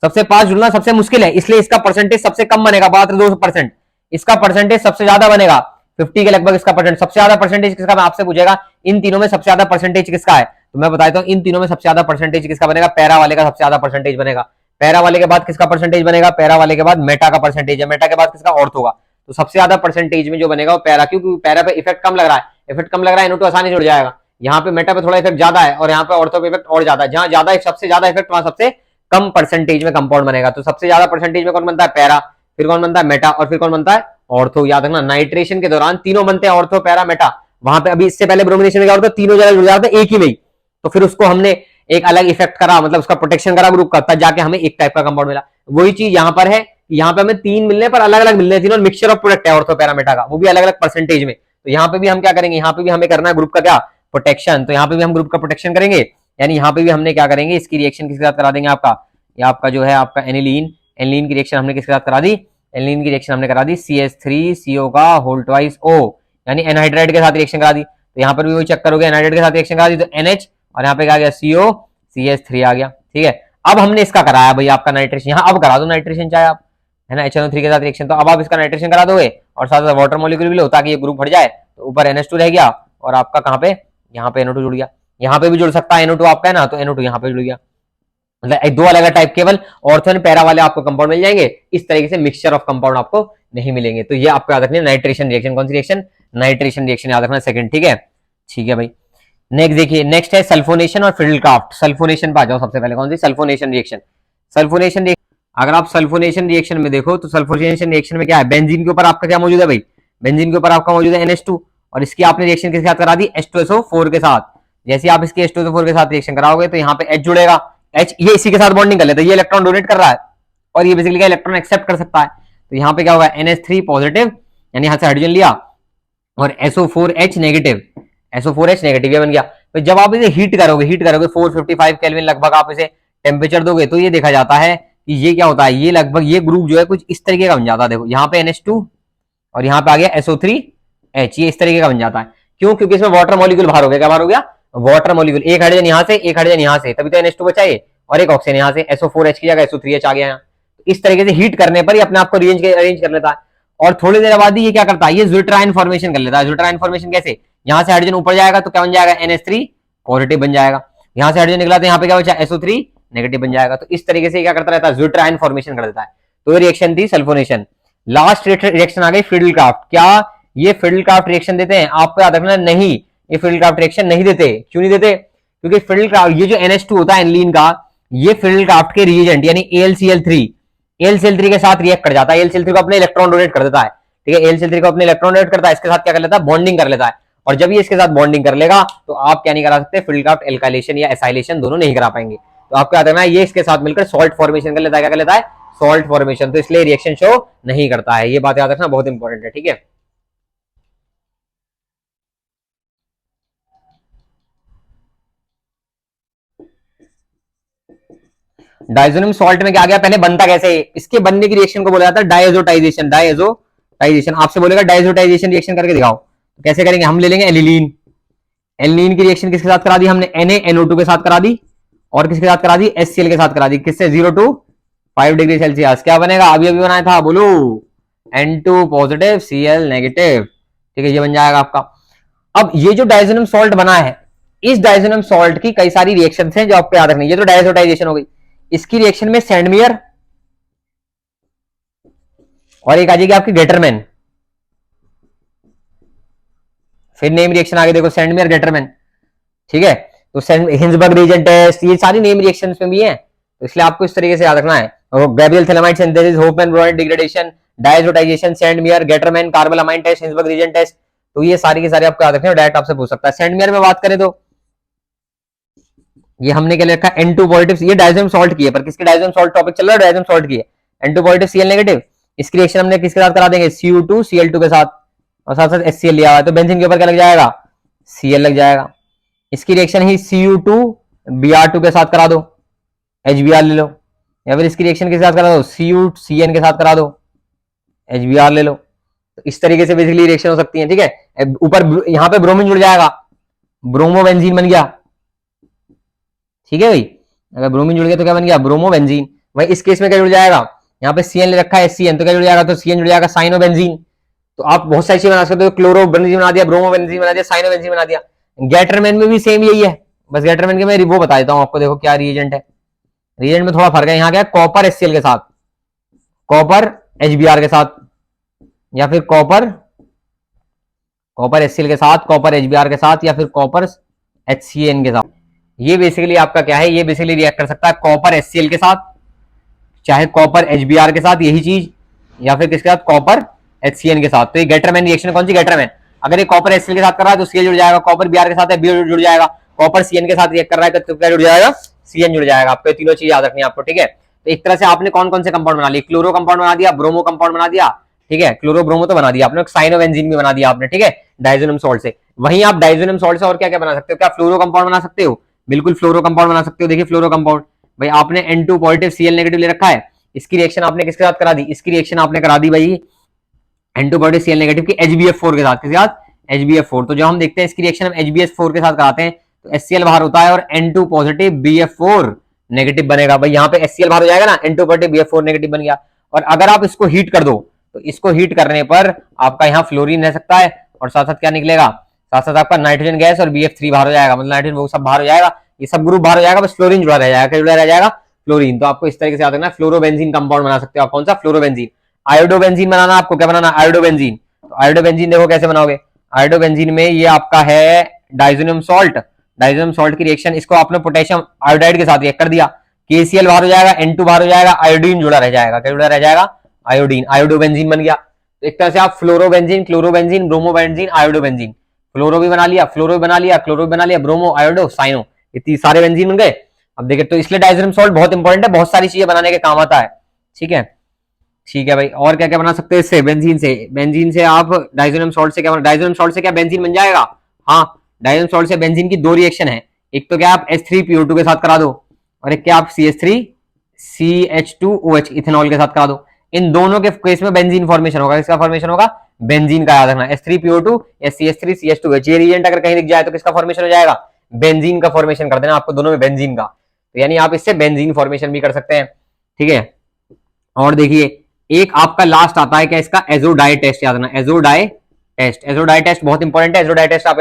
सबसे पास जुड़ना सबसे मुश्किल है, इसलिए इसका परसेंटेज सबसे कम बनेगा, 2%। इसका परसेंटेज सबसे ज्यादा बनेगा, 50 के लगभग इसका परसेंट। सबसे ज्यादा परसेंटेज किसका, मैं आपसे पूछेगा इन तीनों में सबसे ज्यादा परसेंटेज किसका है, तो मैं बताता हूं इन तीनों में सबसे ज्यादा परसेंटेज किसका बनेगा, पैरा वाले का सबसे ज्यादा परसेंटेज बनेगा। पैरा वाले के बाद किसका परसेंटेज बनेगा, पैरा वाले के बाद मेटा का परसेंटेज है, मेटा के बाद किसका, ऑर्थो होगा। तो सबसे ज्यादा परसेंटेज में जो बनेगा वो पैरा, क्योंकि पैरा पे इफेक्ट कम लग रहा है, इफेक्ट कम लग रहा है, NO2 आसानी जुड़ जाएगा। यहाँ पे मेटा पे थोड़ा इफेक्ट ज्यादा है, और यहाँ पे ऑर्थो पे इफेक्ट और ज्यादा है। जहां ज्यादा सबसे ज्यादा इफेक्ट, वहां सबसे कम परसेंटेज में कंपाउंड बनेगा। तो सबसे ज्यादा परसेंटेज में कौन बनता है, पैरा, फिर कौन बनता है, मेटा, और फिर कौन बनता है, ऑर्थो। याद रखना, नाइट्रेशन के दौरान तीनों बनते हैं, ऑर्थो, पैरा, मेटा। वहां पे अभी इससे पहले ब्रोमिनेशन में क्या होता है, तीनों जगह जुड़ जाते हैं एक ही में, तो फिर उसको हमने एक अलग इफेक्ट करा, मतलब उसका प्रोटेक्शन करा ग्रुप का, तब जाके हमें एक टाइप का कंपाउंड मिला। वही चीज यहाँ पर है, यहाँ पे हमें तीन मिलने पर अलग अलग मिलने, तीनों मिक्सचर ऑफ प्रोडक्ट है ऑर्थो पैरा मेटा का, वो भी अलग अलग परसेंटेज में। तो यहाँ पे भी हम क्या करेंगे, यहाँ पे भी हमें करना है ग्रुप का क्या, प्रोटेक्शन। तो यहाँ पे भी हम ग्रुप का प्रोटेक्शन करेंगे, यानी यहाँ पे भी हमने क्या करेंगे, इसकी रिएक्शन किसके साथ करा देंगे, आपका जो है आपका एनिलीन की रिएक्शन हमने किसके साथ करा दी, एनिलीन की रिएक्शन हमने करा दी CH3CO का होल ट्वाइस O, यानी एनहाइड्राइड के साथ रिएक्शन करा दी। तो यहाँ पर भी वही चक्कर हो गया, एनहाइड्राइड के साथ रिएक्शन करा दी तो NH, और यहाँ पे क्या आ गया, CO CH3 आ गया, ठीक है। अब हमने इसका कराया भाई आपका नाइट्रेशन, यहाँ अब करा दो नाइट्रेशन चाहे आप, है ना, HNO3 के साथ रिएक्शन। तो अब आप इसका नाइट्रेशन करा दोगे और साथ साथ वाटर मॉलिक्यूल भी लो, ताकि ये ग्रुप हट जाए। तो ऊपर NH2 रह गया, और आपका कहाँ पे, यहाँ पे NO2 जुड़ गया। यहाँ पे भी जुड़ सकता है, NO2 आपका है ना, तो NO2 यहाँ पे जुड़ गया। मतलब दो अलग अलग टाइप, केवल ऑर्थो एंड पैरा वाले आपको कंपाउंड मिल जाएंगे, इस तरीके से मिक्सचर ऑफ कंपाउंड आपको नहीं मिलेंगे। तो ये आपको याद रखना है, नाइट्रेशन रिएक्शन। कौन सी रिएक्शन, नाइट्रेशन रिएक्शन याद रखना, सेकंड, ठीक है। ठीक है भाई, नेक्स्ट देखिए, नेक्स्ट है सल्फोनेशन और फिडलक्राफ्ट। सल्फोनेशन पे आ जाओ सबसे पहले, कौन सी, सल्फोनेशन रिएक्शन। सल्फोनेशन रिएक्शन, अगर आप सल्फोनेशन रिएक्शन में देखो तो सल्फोनेशन रिएक्शन में क्या है, बेंजीन के ऊपर आपका क्या मौजूद है भाई, बेंजीन के ऊपर आपका मौजूद है NH2, और इसकी आपने रिएक्शन किसके साथ करा दी, H2SO4 के साथ। जैसे आप इसके H2SO4 के साथ रिएक्शन कराओगे तो यहाँ पे H जुड़ेगा, H ये इसी के साथ बॉन्डिंग कर लेता है, ये इलेक्ट्रॉन डोनेट कर रहा है और ये बेसिकली क्या इलेक्ट्रॉन एक्सेप्ट कर सकता है। तो यहाँ पे क्या होगा NH3 पॉजिटिव, यानी यहां से हाइड्रोजन लिया और SO4H नेगेटिव, SO4H नेगेटिव ये बन गया। तो जब आप इसे हीट करोगे 455 केल्विन लगभग आप इसे टेम्परेचर दोगे तो ये देखा जाता है कि ये क्या होता है, ये लगभग ये ग्रुप जो है कुछ इस तरीके का बन जाता है। देखो यहाँ पे NH2 और यहाँ पे आ गया SO3H, ये इस तरीके का बन जाता है। क्यों? क्योंकि इसमें वाटर मॉलिक्यूल बाहर हो गया। क्या बाहर हो गया? Water molecule. एक हाइड्रोजन यहाँ से, एक हाइड्रोजन यहाँ से, तभी तो NH2 बचा ये, और एक ऑक्सीजन यहाँ से, SO4H की जगह SO3H आ गया यहाँ। इस तरीके से हीट करने पर ही अपने आप को अरेंज कर लेता है। और थोड़ी देर बाद ही ये क्या करता है, ये ज्विट्राइन फॉर्मेशन कर लेता है। ज्विट्राइन फॉर्मेशन कैसे? यहाँ से हाइड्रोजन ऊपर जाएगा तो क्या बन जाएगा, NH3 पॉजिटिव बन जाएगा। यहाँ से हाइड्रोजन निकला तो यहाँ पे क्या बचा, SO3 नेगेटिव बन जाएगा। तो इस तरीके से क्या करता रहता है, ज्विट्राइन फॉर्मेशन कर देता है। तो ये रिएक्शन थी सल्फोनेशन। लास्ट रिएक्शन आ गई फिडलक्राफ्ट। क्या ये फिडलक्राफ्ट रिएक्शन देते हैं? आपको याद रखना नहीं, ये फिडलक्राफ्ट रिएक्शन नहीं देते। क्यों नहीं देते? क्योंकि फिडलक्राफ्ट ये जो NH2 होता है एनिलीन का, ये फिडलक्राफ्ट के रिएजेंट यानी AlCl3 के साथ रिएक्ट कर जाता है। AlCl3 को अपने इलेक्ट्रॉन डोनेट कर देता है, ठीक है। AlCl3 को अपने इलेक्ट्रॉन डोनेट करता है, इसके साथ क्या कर लेता है, बॉन्डिंग कर लेता है। और जब ये इसके साथ बॉन्डिंग कर लेगा तो आप क्या नहीं करा सकते, फिडलक्राफ्ट एल्काइलेशन या एसाइलेशन दोनों नहीं करा पाएंगे। तो आपको याद रखना है ये इसके साथ मिलकर सॉल्ट फॉर्मेशन कर लेता है। क्या कर लेता है? Salt formation. तो इसलिए रिएक्शन शो नहीं करता है। ये बात याद रखना, बहुत इंपॉर्टेंट है, ठीक है। डाइजोनियम सॉल्ट में क्या आ गया, पहले बनता कैसे, इसके बनने की रिएक्शन को बोला जाता है डायजोटाइजेशन। डायजोटाइजेशन आपसे बोलेगा डायजोटाइजेशन रिएक्शन करके दिखाओ, तो कैसे करेंगे, हम ले लेंगे एलिलीन। एलिलीन की रिएक्शन किसके साथ करा दी हमने, NaNO2 के साथ करा दी, और किसके साथ करा दी, HCl के साथ करा दी। किससे? 0 to 5 डिग्री सेल्सियस। क्या बनेगा, अभी अभी बनाया था, बोलो, N2 पॉजिटिव Cl नेगेटिव, ठीक है, ये बन जाएगा आपका। अब ये जो डाइजोनियम सॉल्ट बना है, इस डाइजोनियम सॉल्ट की कई सारी रिएक्शंस हैं जो आपको याद रखनी है। ये तो डायजोटाइजेशन हो गई, इसकी रिएक्शन में सैंडमियर और एक आ जाएगी आपकी गेटरमैन। फिर नेम रिएक्शन आगे देखो, सैंडमियर गेटरमैन, ठीक है। तो हिंसबर्ग रीजेंट टेस्ट, ये सारी नेम रिएक्शंस में भी है, तो इसलिए आपको इस तरीके से याद रखना है। Gabriel phthalimide synthesis, Hofmann bromide degradation, diazotization, Sandmeyer, Gattermann, carbylamine test, Hinsberg reagent test, तो ये सारी की सारी आपको याद रखना है। डायरेक्ट आपसे पूछ सकता है। सैंडमियर में बात करें तो ये हमने क्या लिखा, N2 पॉजिटिव, ये डाइजोनियम सॉल्ट की है, पर किसके डाइजोनियम सॉल्ट टॉपिक चल रहा है, डाइजोनियम सॉल्ट की है। N2 पॉजिटिव Cl नेगेटिव, इसकी रिएक्शन हमने किसके साथ करा देंगे, Cu2 Cl2 के साथ, और साथ साथ HCl लिया हुआ है, तो बेंजीन के ऊपर क्या लग जाएगा, Cl लग जाएगा। इसकी रिएक्शन ही Cu2 Br2 के साथ करा दो, HBr ले लो, या फिर इसकी रिएक्शन किसके साथ करा दो, CuCN के साथ करा दो, HBr ले लो। तो इस तरीके से बेसिकली रिएक्शन हो सकती है, ठीक है। ऊपर यहाँ पे ब्रोमीन जुड़ जाएगा, ब्रोमोबेंजीन बन गया, ठीक है भाई। अगर ब्रोमीन जुड़ गया तो क्या बन गया, ब्रोमोबेंजीन। भाई इस केस में क्या जुड़ जाएगा, यहाँ पे CN ले रखा है HCN, तो क्या जुड़ जाएगा, तो CN जुड़ जाएगा साइनोबेंजीन। तो आप बहुत सारी चीजें बना सकते हो, क्लोरोबेंजीन बना दिया, ब्रोमोबेंजीन बना दिया, साइनोबेंजीन बना दिया। गेटरमैन में भी सेम यही है, बस गेटरमैन के मैं वो बता देता हूँ आपको। देखो क्या रिएजेंट है, रिएजेंट में थोड़ा फर्क है। यहाँ क्या, कॉपर HCl के साथ, कॉपर HBr के साथ, या फिर कॉपर HCl के साथ, कॉपर HBr के साथ, या फिर कॉपर HCN के साथ। ये बेसिकली आपका क्या है, ये बेसिकली रिएक्ट कर सकता है कॉपर HCl के साथ, चाहे कॉपर HBr के साथ, यही चीज, या फिर किसके साथ, कॉपर HCN के साथ। तो ये गेटरमैन रिएक्शन कौन सी, गेटरमैन। अगर ये कॉपर HCl के साथ कर रहा है तो Cl जुड़ जाएगा, कॉपर Br के साथ है Br जुड़ जाएगा, कॉपर CN के साथ रिएक्ट कर रहा है तो क्या जुड़ जाएगा, CN जुड़ जाएगा। आपको तीनों चीज याद रखनी है आपको, ठीक है। तो एक तरह से आपने कौन कौन से कंपाउंड बना लिए, क्लोरो कंपाउंड बना दिया, ब्रोमो कंपाउंड बना दिया, ठीक है, क्लोरो ब्रोमो तो बना दिया आपने, साइनोबेंजीन भी बना दिया आपने, ठीक है, डाइजोनियम सॉल्ट से। वहीं आप डाइजोनियम सॉल्ट से और क्या क्या बना सकते हो, क्या फ्लोरो कंपाउंड बना सकते हो, बिल्कुल फ्लोरो कंपाउंड बना सकते हो। देखिए फ्लोरो कंपाउंड, भाई आपने N2 पॉजिटिव Cl नेगेटिव ले रखा है, इसकी रिएक्शन आपने किसके साथ करा दी, इसकी रिएक्शन आपने करा दी भाई N2 पॉजिटिव Cl नेगेटिव की HbF4 के साथ, किसके साथ, HbF4। तो जब हम देखते हैं इसकी रिएक्शन हम HbF4 के साथ कराते हैं तो HCl बाहर होता है और N2 पॉजिटिव BF4 नेगेटिव बनेगा। भाई यहाँ पे HCl बाहर हो जाएगा ना, N2 पॉजिटिव BF4 नेगेटिव बन गया। और अगर आप इसको हीट कर दो तो इसको हीट करने पर आपका यहाँ फ्लोरीन रह सकता है, और साथ साथ क्या निकलेगा, साथ साथ आपका नाइट्रोजन गैस और BF3 बाहर हो जाएगा, मतलब नाइट्रोजन वो सब बाहर हो जाएगा, ये सब ग्रुप बाहर हो जाएगा, बस फ्लोरीन जुड़ा रह जाएगा। क्या जुड़ा रह जाएगा, फ्लोरीन। तो आपको इस तरीके से याद रखना, फ्लोरोबेंजीन कंपाउंड बना सकते हो आप। कौन सा, फ्लोरोबेंजीन। आयोडोबेंजीन बनाना आपको, क्या बनाना, आयोडोबेंजीन। तो आयोडोबेंजीन देखो कैसे बनाओगे, आयोडोबेंजीन में ये आपका है डाइजोनियम सॉल्ट, डाइजोनियम सॉल्ट की रिएक्शन, इसको आपने पोटेशियम आयोडाइड के साथ रिएक्ट कर दिया, KCl बाहर हो जाएगा, N2 बाहर हो जाएगा, आयोडीन जुड़ा रह जाएगा। क्या जुड़ा रह जाएगा, आयोडीन, आयोडोबेंजीन बन गया। तो एक तरह से आप फ्लोरोबेंजीन, क्लोरोबेंजीन, ब्रोमोबेंजीन, आयोडोबेंजीन, फ्लोरो भी बना लिया, फ्लोरो भी बना लिया, क्लोरो भी बना लिया, ब्रोमो, आयोडो, साइनो, ये सारे बेंजीन बन गए। अब देखिए, तो इसलिए डायज़ोनियम सॉल्ट बहुत इंपॉर्टेंट है, बहुत सारी चीजें बनाने के काम आता है। ठीक है, ठीक है भाई। और क्या क्या बना सकते हैं इससे? बेंजीन से। बेंजीन से आप डायज़ोनियम सॉल्ट से क्या बना, डायज़ोनियम सॉल्ट से क्या बेंजीन बन जाएगा? हाँ, डायज़ोनियम सॉल्ट से बेंजीन की दो रिएक्शन है, एक तो क्या आप H3PO2 के साथ करा दो, और एक क्या आप CH3CH2OH इथेनॉल के साथ करा दो। इन दोनों के केस में बेंजीन फॉर्मेशन होगा। किसका फॉर्मेशन होगा? बेंजीन का। याद रखना, H3PO2 या CH3CH2OH ये रिएजेंट अगर कहीं दिख जाए तो किसका फॉर्मेशन हो जाएगा? बेंजीन का फॉर्मेशन कर देना आपको, दोनों में बेंजीन का। तो यानी आप इससे बेंजीन फॉर्मेशन भी कर सकते हैं। ठीक है, और देखिए एक आपका लास्ट आता है क्या इसका? Azo dye test. याद रखना, एजोडाई टेस्ट। एजोडाई टेस्ट बहुत इंपॉर्टेंट है। एजोडाई टेस्ट आप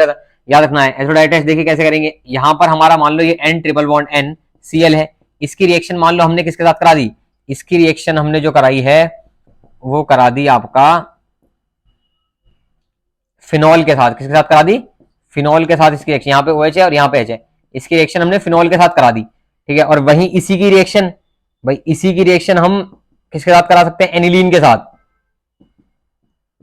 याद रखना है। एजोडाई टेस्ट देखिए कैसे करेंगे। यहां पर हमारा मान लो ये N ट्रिपल बॉन्ड NCl है, इसकी रिएक्शन मान लो हमने किसके साथ करा दी? इसकी रिएक्शन हमने जो कराई है वो करा दी आपका फिनॉल के साथ। किसके साथ करा दी? फिनॉल के साथ इसकी रिएक्शन। यहाँ पे OH है और यहाँ पे H है, इसकी रिएक्शन हमने फिनॉल के साथ करा दी। ठीक है, और वहीं इसी की रिएक्शन, भाई इसी की रिएक्शन हम किसके साथ करा सकते हैं? एनिलीन के साथ।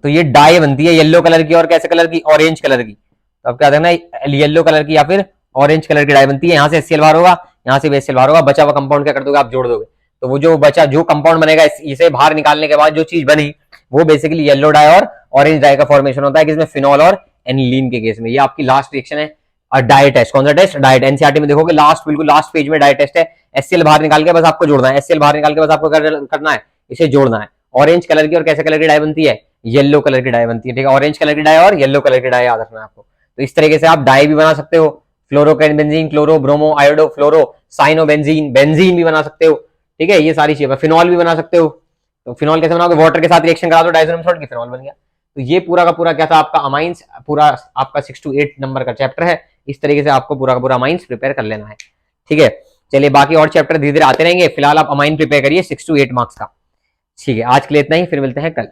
तो ये डाई बनती है येलो कलर की, और कैसे कलर की? ऑरेंज कलर की। तो अब क्या देखना, येलो कलर की या फिर ऑरेंज कलर की डाई बनती है। यहाँ से HCl बाहर होगा, यहाँ से भी HCl बाहर होगा, बचा हुआ कंपाउंड क्या कर दोगे आप? जोड़ दोगे। तो वो जो बचा जो कंपाउंड बनेगा इसे बाहर निकालने के बाद जो चीज बनी वो बेसिकली येलो डाई और ऑरेंज डाई का फॉर्मेशन होता है, किसमें? फिनॉल और एनिलीन के केस में। ये आपकी लास्ट रिएक्शन है। और डाई टेस्ट, कौन सा टेस्ट? डाई। एनसीईआरटी में देखोगे लास्ट, बिल्कुल लास्ट पेज में डाई टेस्ट है। HCl बाहर निकाल के बस आपको जोड़ना है, HCl बाहर निकाल के बस आपको करना है, इसे जोड़ना है। ऑरेंज कलर की और कैसे कलर की डाई बनती है? येलो कलर की डाई बनती है। ठीक है, ऑरेंज कलर की डाई और येलो कलर की डाई याद रखना है आपको। तो इस तरीके से आप डाई भी बना सकते हो, फ्लोरोकेनबेंजीन, क्लोरो, ब्रोमो, आयोडो, फ्लोरो, साइनोबेंजीन, बेंजीन भी बना सकते हो। ठीक है, ये सारी चीजें। फिनॉल भी बना सकते हो। तो फिनॉल कैसे बनाओगे? वाटर के साथ रिएक्शन करा दो, डायज़ोनियम सॉल्ट की, फिनॉल बन गया। तो ये पूरा का पूरा क्या था आपका अमाइंस, पूरा आपका 6 to 8 नंबर का चैप्टर है। इस तरीके से आपको पूरा का पूरा अमाइंस प्रिपेयर कर लेना है। ठीक है, चलिए बाकी और चैप्टर धीरे धीरे आते रहेंगे। फिलहाल आप अमाइन प्रिपेयर करिए 6 to 8 मार्क्स का। ठीक है, आज के लिए इतना ही, फिर मिलते हैं कल।